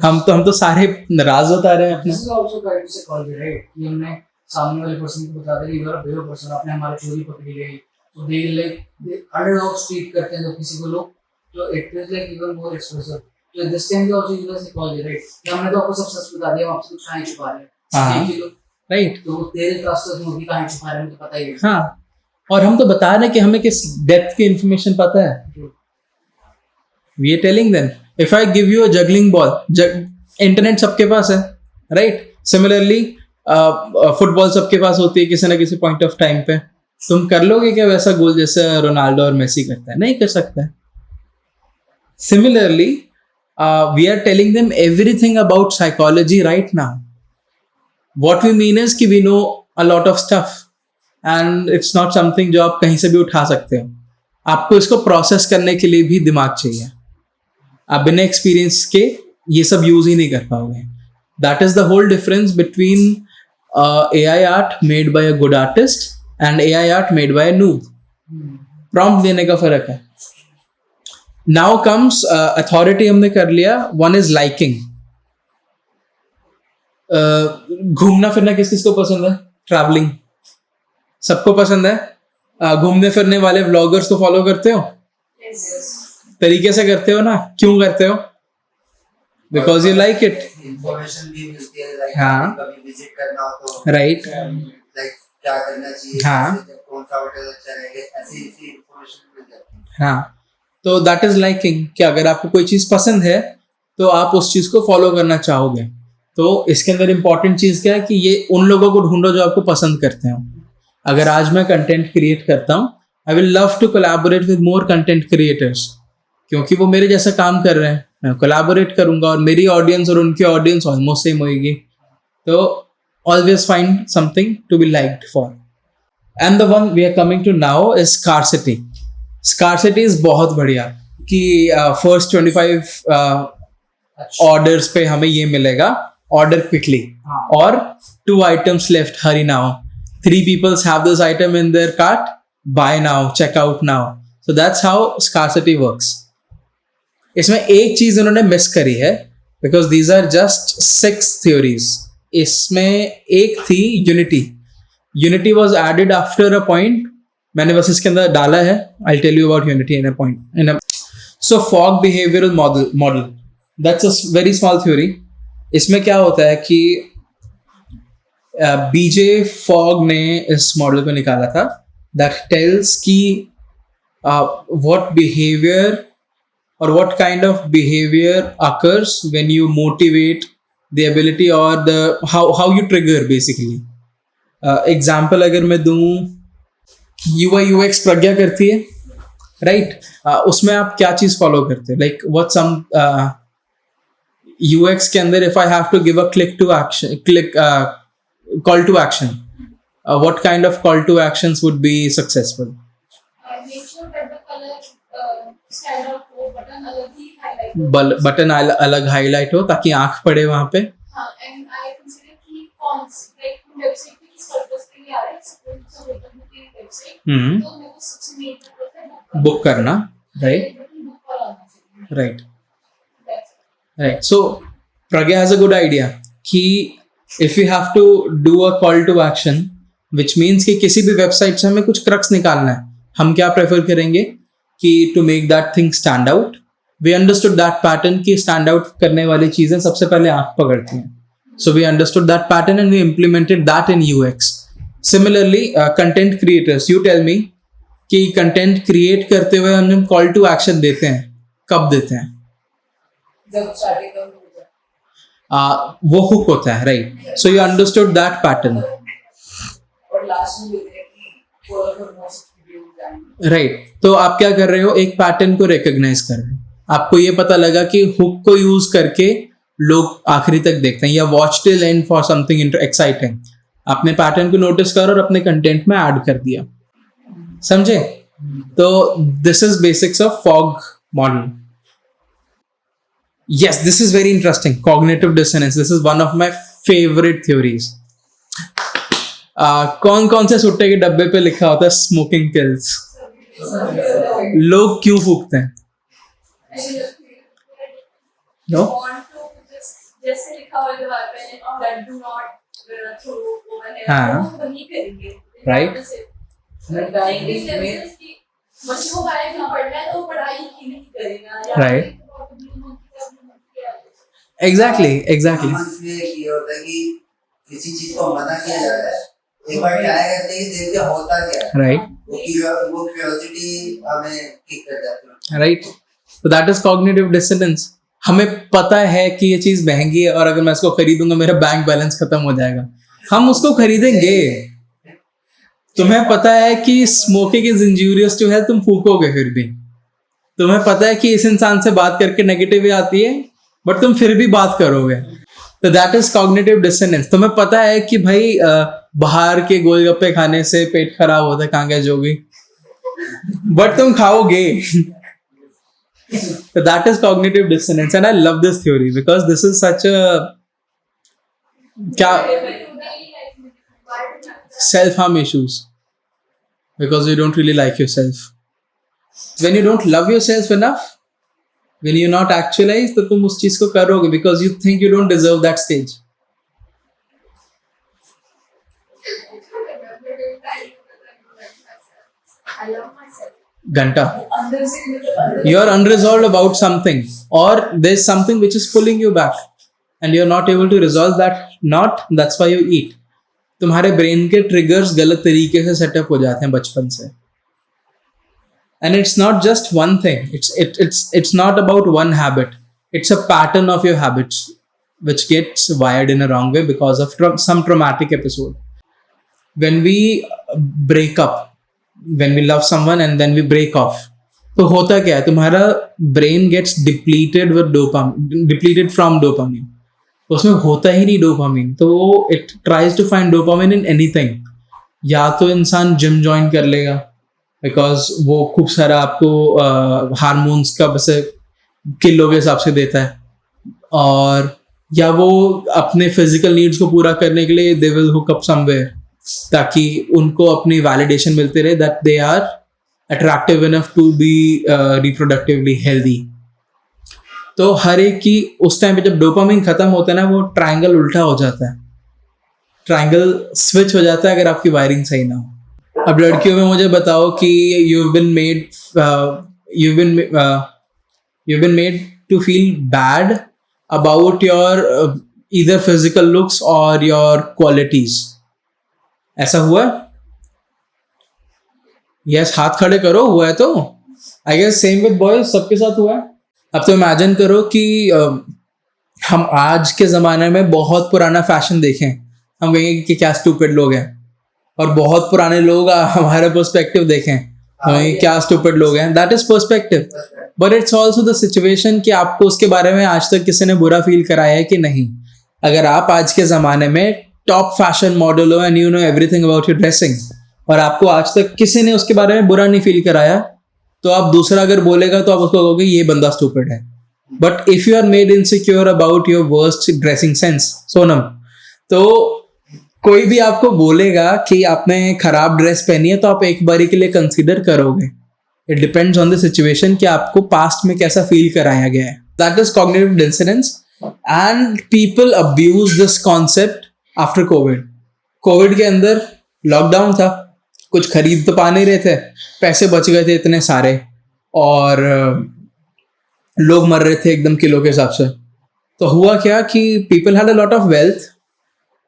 हम तो सारे राज बता रहे हैं अपने. This is also kind of psychology, right? कि हमने सामने वाले पर्सन को बता दिया you are a bare person, आपने हमारी चोरी पकड़ी गई, तो they like they underdog treat करते हैं तो किसी को लोग, तो it is like even more expressive. तो this can be also used as psychology, right? हमने तो आपको सब सच बता दिया, हम आपसे कुछ कहां छुपा रहे हैं. हाँ, ठीक है, राइट. तो तेरे ट्रस्ट मुर्गी कहां छुपा रहे हैं तो पता ही है. हाँ, और हम तो बता रहे हैं कि हमें किस डेप्थ की इंफॉर्मेशन पता है. We are telling them, if I give you a juggling ball, internet सबके पास है, राइट? सिमिलरली फुटबॉल सबके पास होती है किसी ना किसी पॉइंट ऑफ टाइम पे. तुम कर लोगे क्या वैसा गोल जैसे रोनाल्डो और मेसी करता है? नहीं कर सकता है. Similarly we are telling them everything about psychology right now. What we mean is कि we know a lot of stuff and it's not something जो आप कहीं से भी उठा सकते हो. आपको इसको प्रोसेस करने के लिए भी दिमाग चाहिए. आप बिना एक्सपीरियंस के ये सब यूज ही नहीं कर पाओगे. That is the whole difference between AI art made by a good artist and AI art made by a noob. Prompt देने का फर्क है. Now comes authority हमने कर लिया. One is liking. घूमना फिरना किस किस को पसंद है? ट्रैवलिंग सबको पसंद है. घूमने फिरने वाले व्लॉगर्स को फॉलो करते हो? तरीके से करते हो ना? क्यों करते हो? Because you like it. Information भी मिलती है, लाइक हाँ. कभी विजिट करना हो तो राइट. लाइक क्या करना चाहिए, हाँ. कौन सा होटल अच्छा रहेगा, ऐसी इंफॉर्मेशन मिल जाती है. हाँ, तो दैट इज लाइकिंग कि अगर आपको कोई चीज पसंद है तो आप उस चीज को फॉलो करना चाहोगे. तो इसके अंदर इंपॉर्टेंट चीज क्या है कि ये उन लोगों को ढूंढो जो आपको पसंद करते हो. अगर आज मैं कंटेंट क्रिएट करता हूँ, I will love to collaborate with more content creators, क्योंकि वो मेरे जैसा काम कर रहे हैं. मैं कोलैबोरेट करूंगा और मेरी ऑडियंस और उनकी ऑडियंस ऑलमोस्ट सेम होगी. तो always find something to be liked for. And the one we are coming to now is scarcity. Scarcity is बहुत बढ़िया कि फर्स्ट 25 ऑर्डर्स पे हमें ये मिलेगा, order quickly, or 2 items left, hurry now. 3 people have this item in their cart, buy now, check out now. So that's how scarcity works. इसमें एक चीज उन्होंने मिस करी है, because these are just 6 theories. इसमें एक थी unity. Unity was added after a point. मैंने बस इसके अंदर डाला है. I'll tell you about unity in a point. So fog behavioral model. That's a very small theory. इसमें क्या होता है कि बीजे फॉग ने इस मॉडल को निकाला था दैट टेल्स कि व्हाट बिहेवियर और what kind of behaviour occurs when you motivate the ability और the how you trigger basically. Example अगर मैं दूं, UI UX प्रज्ञा करती है, राइट? उसमें आप क्या चीज फॉलो करते हैं? लाइक व्हाट सम UX के अंदर if I have to give a call to action, what kind of call to actions would be successful? Make sure that the color stand out हो, button अलग ही highlight हो. Button अलग highlight हो ताकि आंख पड़े वहां पे. हाँ, and I consider कि fonts, like website पे किस purpose के लिए आ रहा है, suppose होटल की website, तो मेरे को सबसे main purpose है बुक करना, राइट? book वाला आना चाहिए. Right. Right. So Pragya has a good idea कि if we have to do a call to action, which means कि किसी भी वेबसाइट से हमें कुछ क्रक्स निकालना है, हम क्या प्रेफर करेंगे कि to make that thing stand out, we understood that pattern कि stand out करने वाली चीजें सबसे पहले आंख पकड़ती हैं. So we understood that pattern and we implemented that in UX. Similarly, content creators, you tell me कि content create करते हुए हमने call to action देते हैं, कब देते हैं? जब स्टार्टिंग का होता है वो hook होता है, right? So you understood that pattern, और लास्ट में बोलते हैं कि follow for most views and right? तो आप क्या कर रहे हो? एक पैटर्न को रिकॉग्नाइज कर रहे हो. आपको ये पता लगा कि हुक को यूज करके लोग आखिरी तक देखते हैं या watch till and for something exciting. आपने पैटर्न को नोटिस कर और अपने कंटेंट में ऐड कर दिया. समझे? तो this is basics of fog model. Yes, this is very interesting. Cognitive dissonance. This is one of my favorite theories. कौन कौन से सुट्टे के डब्बे पे लिखा होता है स्मोकिंग किल्स? लोग क्यों फूकते हैं? No? Want to जैसे लिखा हुआ है दीवार पे that do not throw overhead, हाँ. वो वही करेंगे. Right. English levels की बच्चों का है, जहाँ पढ़ना है तो पढ़ाई की नहीं करेगा. या Right. फिर Exactly, exactly. Humans में ये होता है कि किसी चीज को मना किया जा रहा है, एक बार ट्राई करते ही देखते हैं होता क्या है. Right, वो क्यूरियोसिटी हमें किक कर जाती है. right. So that is cognitive dissonance. हमें पता है कि ये चीज महंगी है और अगर मैं इसको खरीदूंगा मेरा बैंक बैलेंस खत्म हो जाएगा. हम उसको खरीदेंगे. तुम्हें पता है कि smoking is injurious to health, तुम फूकोगे फिर भी. तुम्हें पता है कि इस इंसान से बात करके नेगेटिव आती है बट तुम फिर भी बात करोगे. तो दैट इज कॉग्निटिव डिसोनेंस. तुम्हें पता है कि भाई बाहर के गोलगप्पे खाने से पेट खराब होता है, कहाँ गए जोगी, बट तुम खाओगे. So that is cognitive dissonance and I love this theory because this is such a self-harm issues because you don't really like yourself. When you don't love yourself enough, when you're not actualized, तो तुम उस चीज को करोगे because you think you don't deserve that stage. I love myself. घंटा. अंदर से मतलब You are unresolved about something or there's something which is pulling you back and you're not able to resolve that knot. That's why you eat. तुम्हारे brain के triggers गलत तरीके से setup हो जाते हैं बचपन से. And it's not just one thing. It's not about one habit. It's a pattern of your habits which gets wired in a wrong way because of some traumatic episode. When we break up, when we love someone and then we break off, तो होता क्या है? तुम्हारा brain gets depleted from dopamine. उसमें होता ही नहीं dopamine, तो it tries to find dopamine in anything. या तो इंसान जिम ज्वाइन कर लेगा बिकॉज वो खूब सारा आपको हार्मोन्स का बस किलो के हिसाब से देता है, और या वो अपने फिजिकल नीड्स को पूरा करने के लिए they will hook up somewhere ताकि उनको अपनी वैलिडेशन मिलते रहे that they are attractive enough to be reproductively healthy. तो हर एक की उस टाइम पे जब डोपामिन खत्म होता है ना, वो ट्रायंगल उल्टा हो जाता है, ट्रायंगल स्विच हो जाता है अगर आपकी वायरिंग सही ना हो. अब लड़कियों में मुझे बताओ कि you've been made to feel bad about your either physical looks or your qualities. ऐसा हुआ? Yes, हाथ खड़े करो. हुआ है तो I guess same with boys, सबके साथ हुआ है. अब तो इमेजिन करो कि हम आज के ज़माने में बहुत पुराना फैशन देखें, हम कहेंगे कि क्या स्टूपिड लोग हैं, और बहुत पुराने लोग हमारे पर्सपेक्टिव देखें, हमें क्या स्टूपिड लोग हैं. That is perspective, but it's also the situation कि आपको उसके बारे में आज तक किसी ने बुरा फील कराया है कि नहीं. अगर आप आज के ज़माने में टॉप फैशन मॉडल हो and you know everything about your dressing, और आपको आज तक किसी ने उसके बारे में बुरा नहीं फील कराया, तो आप दूसरा अगर बोलेगा तो आप उसको कहोगे ये बंदा स्टूपिड है. But if you are made insecure about your worst dressing sense, Sonam, तो कोई भी आपको बोलेगा कि आपने खराब ड्रेस पहनी है तो आप एक बारी के लिए कंसीडर करोगे. It depends on the situation कि आपको पास्ट में कैसा फील कराया गया है. That is cognitive dissonance and people abuse this concept after Covid. Covid के अंदर लॉकडाउन था, कुछ खरीद तो पा नहीं रहे थे, पैसे बच गए थे इतने सारे, और लोग मर रहे थे एकदम किलो के हिसाब से. तो हुआ क्या कि people had a lot of wealth,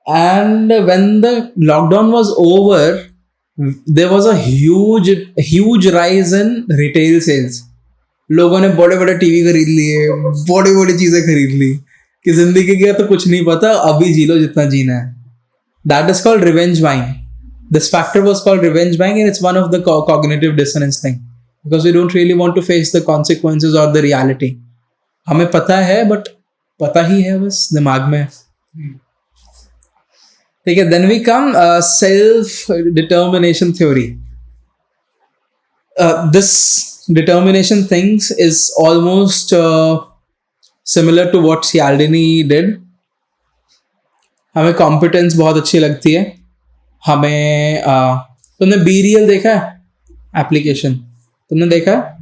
and when the lockdown was over, there was a huge rise in retail sales. लोगों ने बड़े बड़े टीवी खरीद लिए, बड़ी बड़ी चीजें खरीद ली कि जिंदगी का तो कुछ नहीं पता, अभी जी लो जितना जीना है. That is called revenge buying. This factor was called revenge buying, and it's one of the cognitive dissonance thing, because we don't really want to face the consequences or the reality. हमें पता है, but पता ही है बस दिमाग में. ठीक है. Then we come self determination theory. This determination things is almost similar to what Cialdini did. हमें कॉम्पिटेंस बहुत अच्छी लगती है. हमें तुमने BeReal देखा है एप्लीकेशन? तुमने देखा है?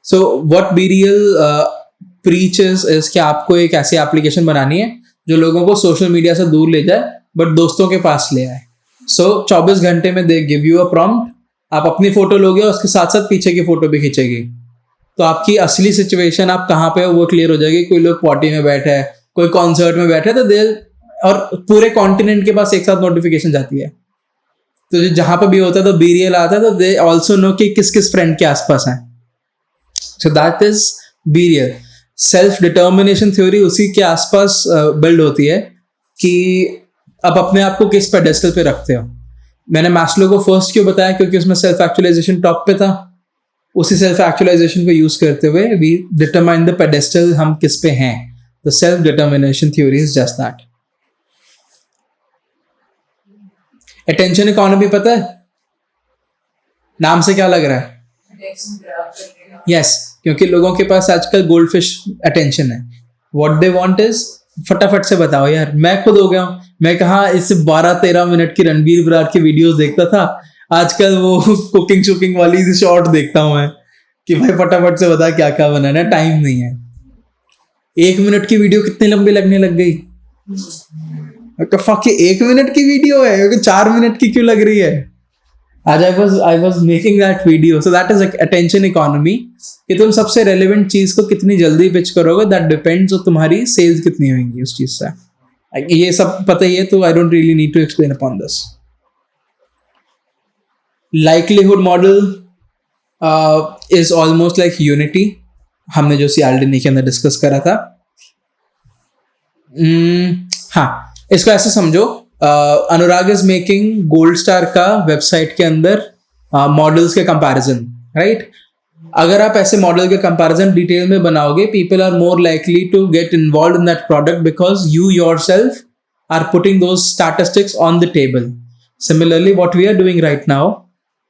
So what BeReal preaches is कि आपको एक ऐसी एप्लीकेशन बनानी है जो लोगों को सोशल मीडिया से दूर ले जाए बट दोस्तों के पास ले आए. सो 24 घंटे में they give you a prompt, आप अपनी फोटो लोगे और उसके साथ साथ पीछे की फोटो भी खींचेगी, तो आपकी असली सिचुएशन आप कहाँ पे हो वो क्लियर हो जाएगी. कोई लोग पार्टी में बैठे हैं, कोई कॉन्सर्ट में बैठे, तो दे और पूरे कॉन्टिनेंट के पास एक साथ नोटिफिकेशन जाती है. तो जहां पे भी होता है तो BeReal आता है, तो दे ऑल्सो नो कि किस किस फ्रेंड के आसपास हैं. So that is BeReal. Self determination theory उसी के आसपास बिल्ड होती है कि आप अपने आप को किस पेडेस्टल पे रखते हो. मैंने मैस्लो को फर्स्ट क्यों बताया, क्योंकि उसमें सेल्फ एक्चुअलाइजेशन टॉप पे था. उसी सेल्फ एक्चुअलाइजेशन को यूज करते हुए वी डिटरमाइन द पेडेस्टल हम किस पे हैं. The self determination theory is just that. Attention economy पता है? नाम से क्या लग रहा है? यस, क्योंकि लोगों के पास आजकल गोल्ड फिश अटेंशन है. व्हाट दे वांट इज फटाफट से बताओ यार. मैं खुद हो गया हूँ. मैं कहा इस 12-13 मिनट की रणबीर बरार की वीडियोस देखता था, आजकल वो कुकिंग शुकिंग वाली शॉर्ट देखता हूँ मैं कि भाई फटाफट से बता क्या क्या बनाना है, टाइम नहीं है. 1 मिनट की वीडियो कितनी लंबी लगने लग गई. फक, ये 1 मिनट की वीडियो है, क्योंकि 4 मिनट की क्यों लग रही है. आज I was making that video. So that is like attention economy, कि तुम सबसे relevant चीज को कितनी जल्दी पिच करोगे. that depends on तुम्हारी सेल्स कितनी होंगी उस चीज से. ये सब पता ही है, तो I don't really need to explain upon this. Likelihood model is almost like unity. हमने जो Cialdini के अंदर डिस्कस करा था. हाँ, इसको ऐसे समझो, अनुराग इज मेकिंग गोल्ड स्टार का वेबसाइट के अंदर मॉडल्स के कंपैरिजन, राइट. अगर आप ऐसे मॉडल के कंपैरिजन डिटेल में बनाओगे, people are more likely to get involve in that product because you yourself are putting those statistics on the table. Similarly what we are doing right now,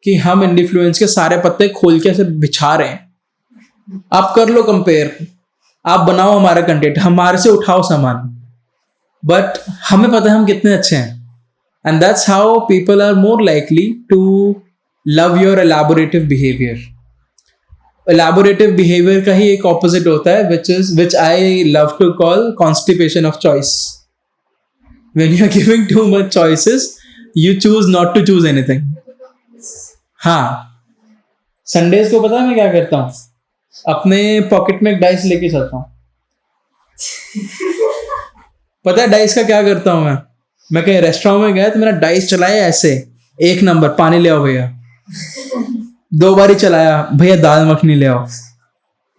कि हम influence के सारे पत्ते खोल के ऐसे बिछा रहे हैं. आप कर लो कंपेयर, आप बनाओ हमारा कंटेंट, हमारे से उठाओ सामान, बट हमें पता है हम कितने अच्छे हैं. And that's how people are more likely to love your elaborative behaviour. Elaborative behaviour का ही एक ऑपोजिट होता है, which I love to call constipation of choice. When you are giving too much choices, you choose not to choose anything. हाँ, Sundays को पता है मैं क्या करता हूँ, अपने पॉकेट में एक डाइस लेके चलता हूँ. पता है डाइस का क्या करता हूँ मैं कहीं रेस्टोरेंट में गया तो मेरा डाइस चलाया ऐसे, 1 नंबर पानी ले आओ भैया. 2 बार ही चलाया, भैया दाल मखनी ले आओ.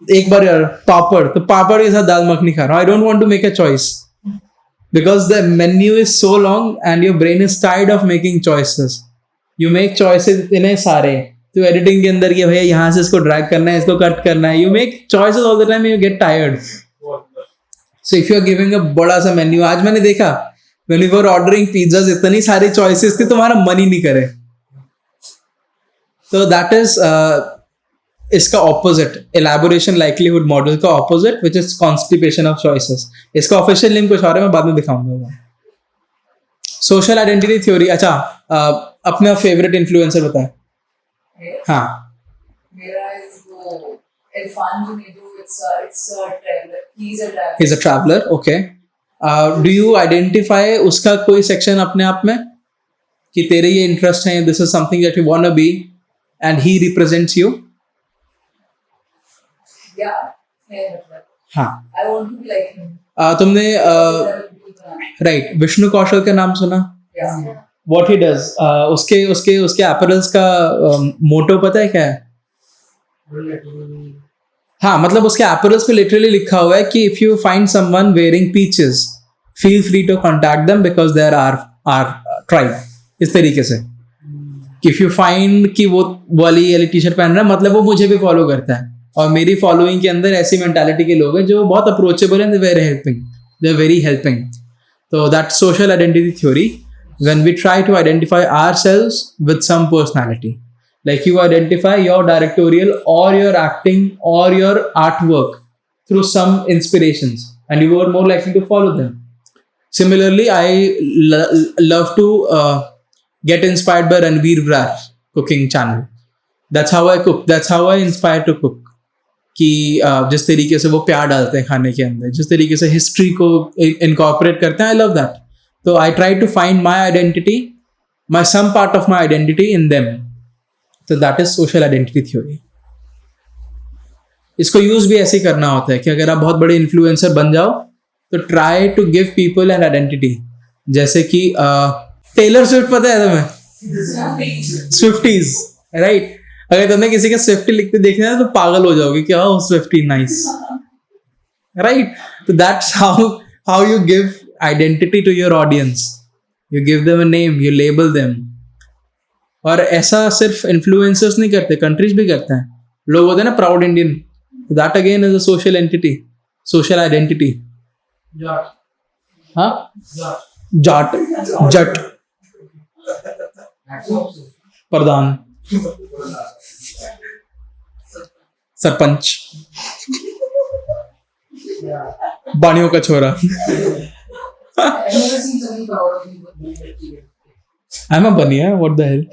1 बार यार पापड़, तो पापड़ के साथ दाल मखनी खा रहा हूँ. I don't want to make a choice because the menu is so long and your brain is tired of making choices. You make choices इतने सारे, तो एडिटिंग के अंदर कि भैया यहाँ से इसको ड्रैग करना है, इसको कट करना है. You make choices all the time, you get tired. So if you are giving a बड़ा सा मेन्यू, आज मैंने देखा when we were ordering pizzas, इतनी सारी choices थी, तुम्हारा मन ही नहीं करे. तो that is इसका opposite, elaboration likelihood model का opposite, which is constipation of choices. इसका official name कुछ और है, मैं बाद में दिखाऊंगा. Social identity theory. अच्छा, अपना favorite influencer बताएं. हाँ, मेरा is वो Irfan जुनेदू. It's a traveler. He's a traveler. Okay. Do you identify उसका कोई section अपने आप में कि तेरे ये interest हैं, this is something that you wanna be, and he represents you? Yeah. मतलब. हाँ. I want to be like him. तुमने राइट विष्णु कौशल का नाम सुना? व्हाट ही डज, उसके उसके उसके अपैरल्स का मोटो पता है क्या है? हाँ, मतलब उसके अपैरल्स पे लिटरली लिखा हुआ है कि if you find someone wearing peaches feel free to contact them because they are tribe, इस तरीके से। इफ यू फाइंड कि वो वाली टी शर्ट पहन रहा है मतलब वो मुझे भी फॉलो करता है, और मेरी फॉलोइंग के अंदर ऐसी मेंटालिटी के लोग हैं जो बहुत अप्रोचेबल हैं, they are very helping. So that's social identity theory. When we try to identify ourselves with some personality, like you identify your directorial or your acting or your artwork through some inspirations, and you are more likely to follow them. Similarly, I love to get inspired by Ranveer Brar's cooking channel. That's how I cook. That's how I inspire to cook. कि जिस तरीके से वो प्यार डालते हैं खाने के अंदर, जिस तरीके से हिस्ट्री को इनकॉर्पोरेट करते हैं, आई लव दैट। तो I try to find my identity, my some part of my identity in them. तो that is social identity theory. इसको यूज भी ऐसे ही करना होता है कि अगर आप बहुत बड़े इन्फ्लुएंसर बन जाओ तो try to give people an identity. जैसे कि टेलर स्विफ्ट पता है तुम्हें? Swifties, right? अगर तुमने किसी के स्विफ्टी लिखते देखना है तो पागल हो जाओगे कि oh स्विफ्टी नाइस, राइट? तो that's how you give identity to your audience, you give them a name, you label them. और ऐसा सिर्फ इन्फ्लुएंसर्स नहीं करते, कंट्रीज भी करते हैं। लोग होते हैं ना proud Indian, that again is a social entity, social identity. हाँ, जाट, जट, प्रधान, सरपंच, बाणियों का छोरा। I'm a bunny, yeah? What the hell?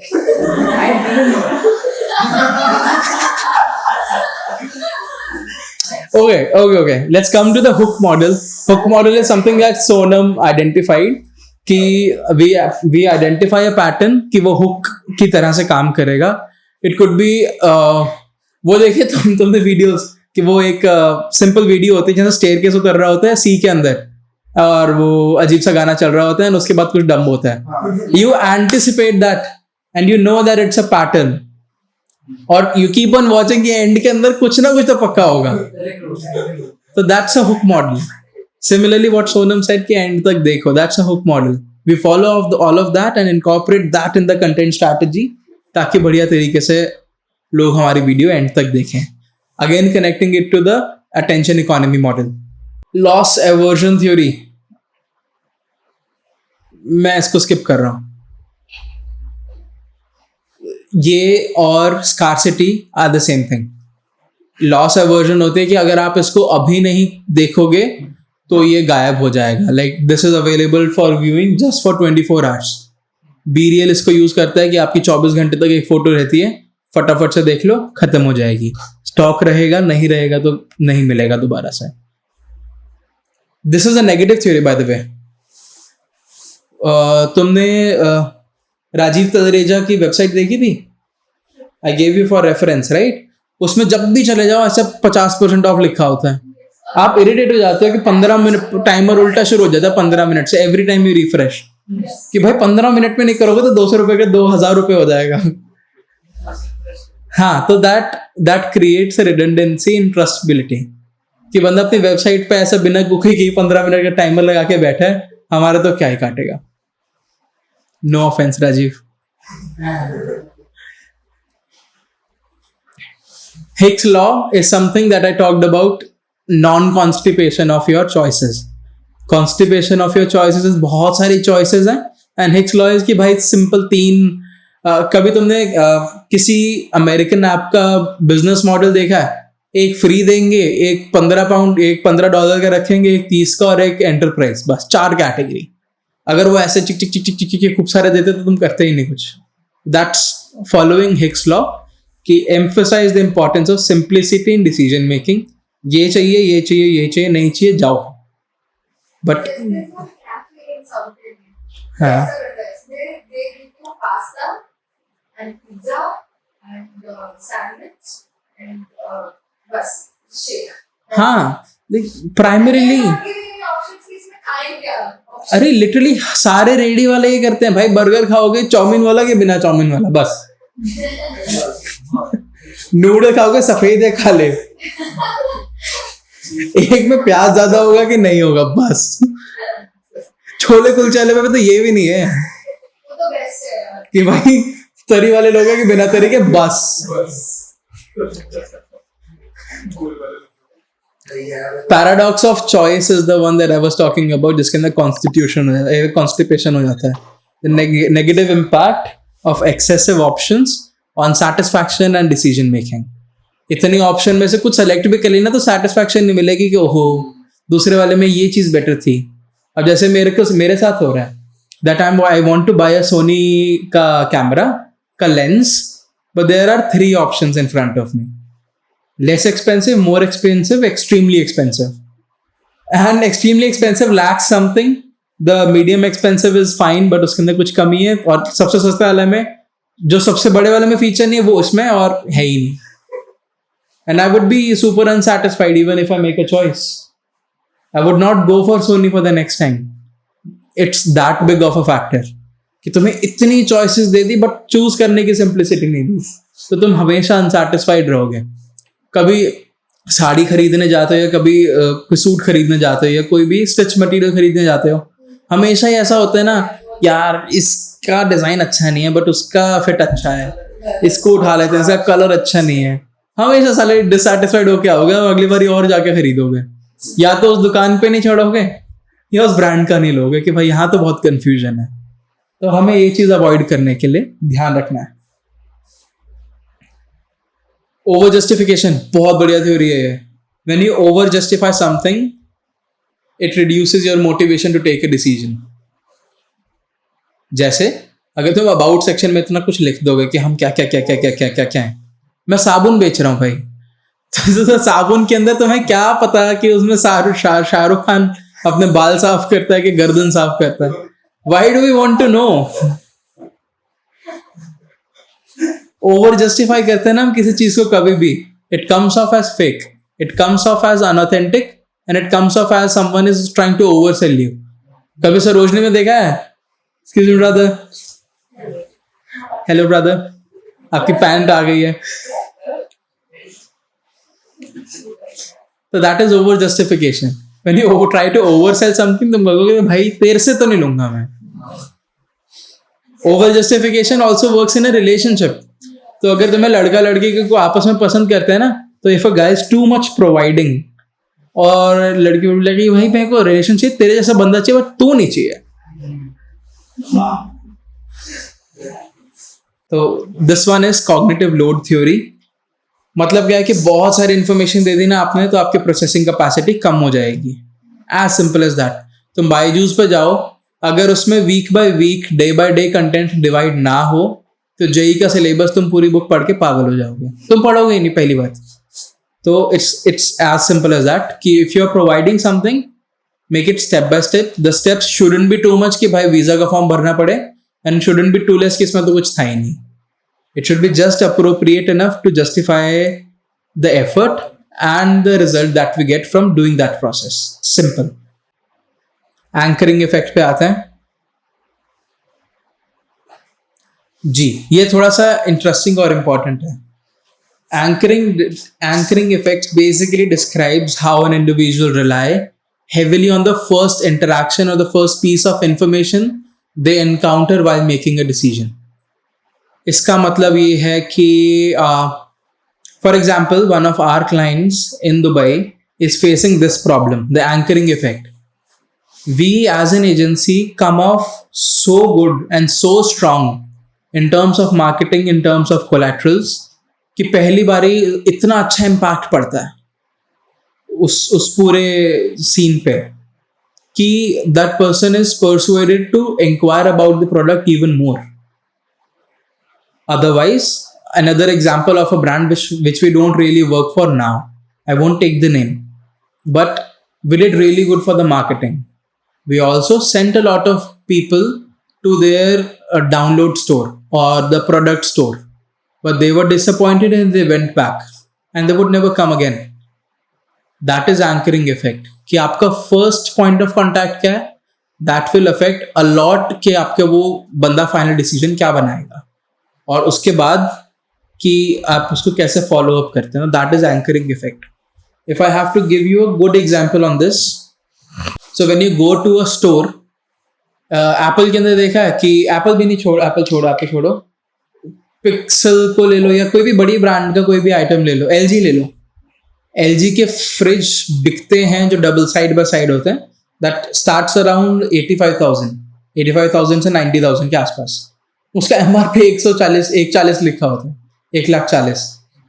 Okay. Let's come to the hook model. Hook model is something that Sonam identified कि we identify a pattern कि वो hook की तरह से काम करेगा। It could be वो देखिए तुमने वीडियोस कि वो एक सिंपल वीडियो होती है जैसे स्टेयरकेस उतर रहा होता है सी के अंदर और वो अजीब सा गाना चल रहा होता है और उसके बाद कुछ डंब होता है। You anticipate that and you know that it's a pattern और यू कीप ऑन वॉचिंग कि एंड के अंदर कुछ ना कुछ तो पक्का होगा। तो that's a hook model. Similarly what Sonam said कि एंड तक देखो, that's a hook model. We follow all of that and incorporate that in the content strategy ताकि बढ़िया तरीके से लोग हमारी वीडियो एंड तक देखें। Again connecting it to the attention economy model. Loss aversion theory, मैं इसको स्किप कर रहा हूं। ये और scarcity are the same thing. Loss aversion होती है कि अगर आप इसको अभी नहीं देखोगे तो ये गायब हो जाएगा। Like this is available for viewing just for 24 hours. Be real इसको यूज करता है कि आपकी 24 घंटे तक एक फोटो रहती है, फटाफट से देख लो, खत्म हो जाएगी। स्टॉक रहेगा, नहीं रहेगा तो नहीं मिलेगा दोबारा से। This is a negative theory by the way. तुमने राजीव तलरेजा की वेबसाइट देखी थी? I gave you for reference, right? उसमें जब भी चले जाओ ऐसा 50% ऑफ लिखा होता है। आप इरिटेट हो जाते हो कि 15 मिनट टाइमर उल्टा शुरू हो जाता है 15 मिनट से एवरी टाइम यू रिफ्रेश कि भाई 15 मिनट में नहीं करोगे तो 200 रुपए के 2000 रुपए हो जाएगा। हाँ, तो दैट क्रिएट्स रिडंडेंसी इन ट्रस्टेबिलिटी कि बंदा अपनी वेबसाइट पे ऐसा बिना कुकी की 15 मिनट का टाइमर लगा के बैठा है, हमारा तो क्या ही काटेगा। No offense Rajiv. Hicks law is something that I talked about, non-constipation of your choices. Constipation of your choices is बहुत सारी choices हैं and Hicks law is कि भाई सिंपल 3 कभी तुमने किसी अमेरिकन ऐप का बिजनेस मॉडल देखा है? एक फ्री देंगे, एक $15 का रखेंगे, एक 30 का और एक एंटरप्राइज, बस 4 कैटेगरी। अगर वो ऐसे चिक चिक चिक चिक चिक चिक खूब सारे देते तो तुम करते ही नहीं कुछ। दैट्स फॉलोइंग हिक्स लॉ कि emphasize the importance of simplicity in decision making. ये चाहिए, ये चाहिए, ये चाहिए, नहीं चाहिए, जाओ। बट हाँ, pasta and pizza and sandwich and बस shake. हाँ, प्राइमरीली नहीं ऑप्शंस की इसमें खाएं क्या? अरे लिटरली सारे रेडी वाले ये करते हैं भाई, बर्गर खाओगे चाउमीन वाला कि बिना चाउमीन वाला, बस। नूडल खाओगे सफेद या काले, एक में प्याज ज्यादा होगा कि नहीं होगा, बस। छोले कुलचे वाले में तो ये भी नहीं है वो तो बेस्ट है यार। कि भाई तरी वाले लोग हैं कि बिना तरी के, बस। Paradox of choice is the one that I was talking about, जिसके अंदर कॉन्स्टिपेशन हो जाता है। The negative impact of excessive options on satisfaction and decision making. इतनी ऑप्शन में से कुछ सेलेक्ट भी कर लेना तो सैटिस्फैक्शन नहीं मिलेगी कि ओहो दूसरे वाले में ये चीज बेटर थी। अब जैसे मेरे साथ हो रहा है, that I want to buy a Sony का कैमरा का lens, but there are 3 options in front of me, less expensive, more expensive, extremely expensive. And extremely expensive lacks something. The medium expensive is fine, but उसके अंदर कुछ कमी है। और सबसे सस्ते वाले में जो सबसे बड़े वाले में फीचर नहीं है वो उसमें और है ही नहीं। And I would be super unsatisfied even if I make a choice. I would not go for Sony for the next time. It's that big of a factor कि तुम्हें इतनी choices they the but choose करने की simplicity नहीं दी, तो तुम हमेशा unsatisfied रहोगे। कभी साड़ी खरीदने जाते हो या कभी कोई सूट खरीदने जाते हो या कोई भी स्टिच मटेरियल खरीदने जाते हो, हमेशा ही ऐसा होता है ना, यार इसका डिजाइन अच्छा नहीं है बट उसका फिट अच्छा है, इसको उठा लेते हैं, इसका कलर अच्छा नहीं है। हमेशा साले डिससैटिस्फाइड होके आओगे, अगली बार और जाके खरीदोगे, या तो उस दुकान पे नहीं छोड़ोगे या उस ब्रांड का नहीं लोगे कि भाई यहाँ तो बहुत कंफ्यूजन है। तो हमें ये चीज अवॉइड करने के लिए ध्यान रखना है। ओवर जस्टिफिकेशन बहुत बढ़िया थ्योरी है। When you over justify something it reduces your motivation to take a decision. जैसे अगर तुम अबाउट सेक्शन में इतना कुछ लिख दोगे कि हम क्या क्या क्या क्या क्या क्या क्या क्या है, मैं साबुन बेच रहा हूँ भाई, तो साबुन के अंदर तुम्हें क्या पता कि उसमें शाहरुख खान अपने बाल साफ करता है कि गर्दन साफ करता है? Why do we want to know? Over justify करते हैं ना हम किसी चीज को, कभी भी it comes off as fake, it comes off as unauthentic and it comes off as someone is trying to over sell you. कभी सरोजनी में देखा है, excuse me brother, hello brother, आपकी पैंट आ गई है, तो that is over justification. When you try to over sell something, तुम कहोगे भाई तेरे से तो नहीं लूंगा मैं। Over justification also works in a relationship. तो अगर तुम्हें लड़का लड़की को आपस में पसंद करते हैं ना, तो if a guy is too much providing और लड़की बोलेगी भाई मेरे को रिलेशनशिप तेरे जैसा बंदा चाहिए बट तू नहीं चाहिए, तो this one is cognitive load theory. मतलब क्या है कि बहुत सारी इंफॉर्मेशन दे दी ना आपने तो आपकी प्रोसेसिंग कैपेसिटी कम हो जाएगी, एज सिंपल एज दैट। तुम बायजूस पे जाओ, अगर उसमें week by week day by day content divide ना हो तो जेई का सिलेबस तुम पूरी बुक पढ़ के पागल हो जाओगे, तुम पढ़ोगे ही नहीं पहली बात। तो it's as simple as that कि if you are providing something make it step by step. The steps shouldn't be too much कि भाई वीजा का फॉर्म भरना पड़े, and shouldn't be too less कि इसमें तो कुछ था ही नहीं। It should be just appropriate enough to justify the effort and the result that we get from doing that process. Simple. Anchoring effect पे आते हैं जी, ये थोड़ा सा interesting और important है। Anchoring effect basically describes how an individual rely heavily on the first interaction or the first piece of information they encounter while making a decision. इसका मतलब ये है कि for example one of our clients in Dubai is facing this problem, the anchoring effect. We as an agency come off so good and so strong in terms of marketing, in terms of collaterals, कि पहली बारी इतना अच्छा impact पड़ता है उस पूरे scene पे कि that person is persuaded to inquire about the product even more. Otherwise, another example of a brand which we don't really work for now, I won't take the name, but we did really good for the marketing. We also sent a lot of people to their download store or the product store, but they were disappointed and they went back and they would never come again. That is anchoring effect. कि आपका first point of contact क्या है, that will affect a lot कि आपके वो बंदा final decision क्या बनाएगा, और उसके बाद कि आप उसको कैसे फॉलो अप करते हैं. That is anchoring effect. If I have to give you a good example on this, so when you go to a store, Apple के अंदर देखा है कि एप्पल भी नहीं एप्पल छोड़ो, पिक्सल को ले लो या कोई भी बड़ी ब्रांड का कोई भी आइटम ले लो, एलजी ले लो. एलजी के फ्रिज बिकते हैं जो डबल साइड बाय साइड होते हैं, दैट स्टार्ट्स अराउंड 85,000 से 90,000 के आसपास. उसका एमआरपी 140 लिखा होता है, 1,40,000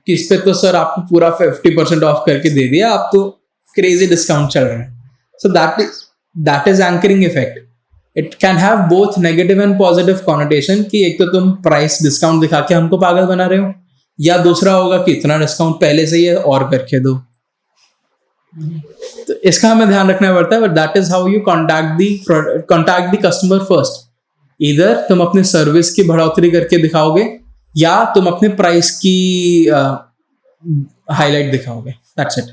कि इस पे तो सर आपको पूरा 50% ऑफ करके दे दिया, आप तो क्रेजी डिस्काउंट चल रहा है. So that is anchoring effect. It can have both negative and positive connotation कि एक तो तुम प्राइस डिस्काउंट दिखा के हमको पागल बना रहे हो, या दूसरा होगा कि इतना डिस्काउंट पहले से ही है और करके दो. तो इसका हमें ध्यान रखना पड़ता है. But that is how you contact the customer first. इधर तुम अपने सर्विस की बढ़ोतरी करके दिखाओगे या तुम अपने प्राइस की हाईलाइट दिखाओगे. That's it.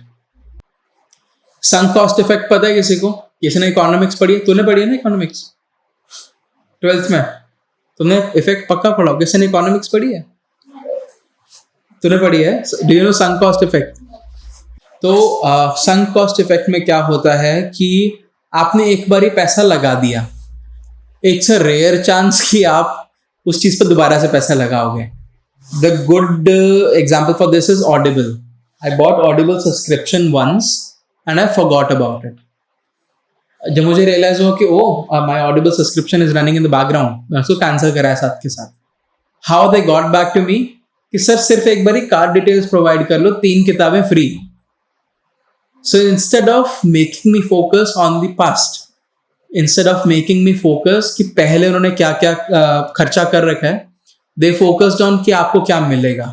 Sunk cost effect पता है किसी को? किसी ने इकोनॉमिक्स पढ़ी है? तूने पढ़ी है ना इकोनॉमिक्स 12th में? तुमने इफेक्ट पक्का पढ़ा. किसी ने इकोनॉमिक्स पढ़ी है? तूने पढ़ी है? Do you know sunk cost effect? तो संक कॉस्ट इफेक्ट में क्या होता है कि आपने एक बार ही पैसा लगा दिया, इट्स अ रेयर चांस कि आप उस चीज पर दोबारा से पैसा लगाओगे. The good example for this is Audible. I bought Audible subscription once and I forgot about it. जब मुझे रियलाइज हुआ कि my Audible subscription is running in the background, मैं उसको कैंसिल कराया साथ के साथ. How they got back to me कि सर सिर्फ एक बार ही कार्ड डिटेल्स प्रोवाइड कर लो, 3 किताबें free. So instead of making me focus on the past, instead of making me focus कि पहले उन्होंने क्या क्या खर्चा कर रखा है, दे फोकस्ड ऑन कि आपको क्या मिलेगा.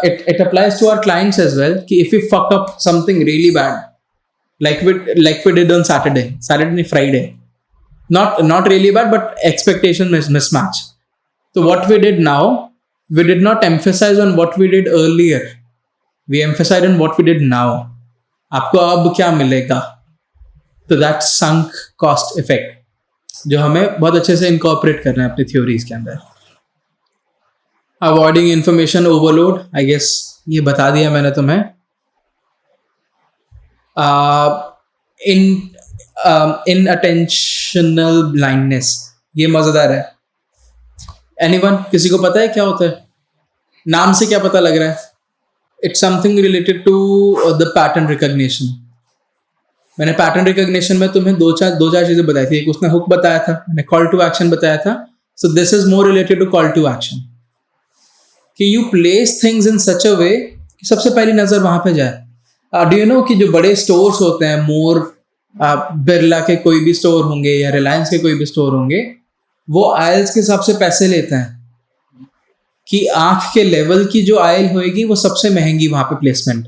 It applies to our clients as well कि if we fuck up something really bad, like we did on Saturday Friday, not really bad but expectation mismatch. So what we did now, we did not emphasize on what we did earlier, we emphasized on what we did now. आपको अब क्या मिलेगा. तो that sunk cost effect जो हमें बहुत अच्छे से इनकॉर्पोरेट करना है अपनी थ्योरीज के अंदर. Avoiding information overload, I guess ये बता दिया मैंने तुम्हें. इन अटेंशनल ब्लाइंडनेस, ये मजेदार है. एनीवन, किसी को पता है क्या होता है? नाम से क्या पता लग रहा है? It's something related to the pattern recognition. मैंने पैटर्न रिकॉग्निशन में तुम्हें दो चार चीजें बताई थी. एक उसने हुक बताया था, मैंने कॉल टू एक्शन बताया था. So this is more related to call to action कि you place things in such a way कि सबसे पहली नजर वहां पे जाए. डू यू नो कि जो बड़े स्टोर्स होते हैं, मोर बिरला के कोई भी स्टोर होंगे या रिलायंस के कोई भी स्टोर होंगे, वो आयल्स के हिसाब से पैसे लेते हैं कि आंख के लेवल की जो आयल होएगी वो सबसे महंगी वहां पे प्लेसमेंट,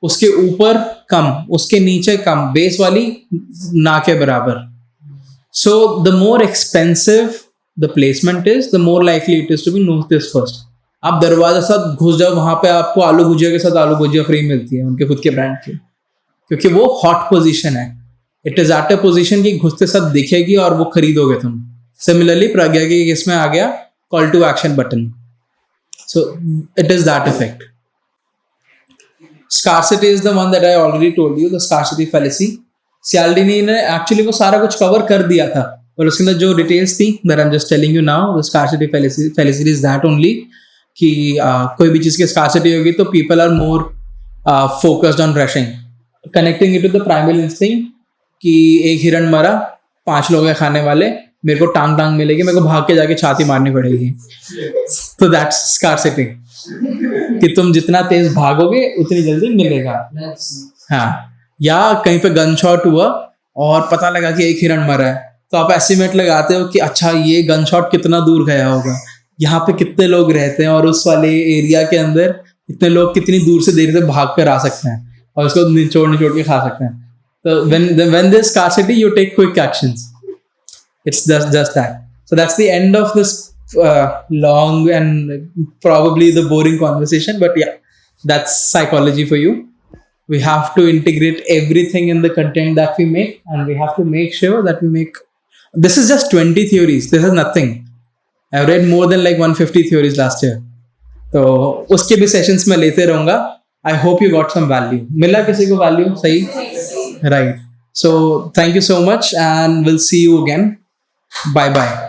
उसके ऊपर कम, उसके नीचे कम, बेस वाली ना के बराबर. So the more expensive the placement is, the more likely it is to be noticed first. आप दरवाजा साथ घुस जाओ, वहां पे आपको आलू भुजिया के साथ आलू भुजिया फ्री मिलती है उनके खुद के ब्रांड की, क्योंकि वो हॉट पोजीशन है. It is at a position की घुसते साथ दिखेगी और वो खरीदोगे तुम. सिमिलरली प्रज्ञा के केस में आ गया call to action button. So it is that effect. Scarcity is the one that I already told you, the scarcity fallacy. Cialdini ने एक्चुअली वो सारा कुछ कवर कर दिया था, और उसके अंदर जो डिटेल्स थी that I'm just telling you now, the scarcity fallacy is that only कि कोई भी चीज़ की scarcity होगी तो people are more focused on rushing, connecting it to the primal instinct कि एक हिरण मरा, 5 लोग हैं खाने वाले, मेरे को टांग मिलेगी, मेरे को भाग के जाके छाती मारनी पड़ेगी. तो that's scarcity कि तुम जितना तेज भागोगे उतनी जल्दी मिलेगा. हाँ, या कहीं पे गन शॉट हुआ और पता लगा कि एक हिरण मरा है, तो आप एस्टिमेट लगाते हो कि अच्छा ये गन शॉट कितना दूर गया होगा, यहाँ पे कितने लोग रहते हैं, और उस वाले एरिया के अंदर इतने लोग कितनी दूर से देर से भाग कर आ सकते हैं और उसको निचोड़ के खा सकते हैं. तो when there's scarcity you take quick actions. It's just that. So that's the end of this long and probably the boring conversation, but yeah, that's psychology for you. we have to integrate everything in the content that we make, and we have to make sure that we make. This is just 20 theories. This is nothing. I've read more than like 150 theories last year. तो उसके भी sessions में लेते रहूंगा. I hope you got some value. मिला किसी को value? सही? Right. So thank you so much, and we'll see you again. Bye bye.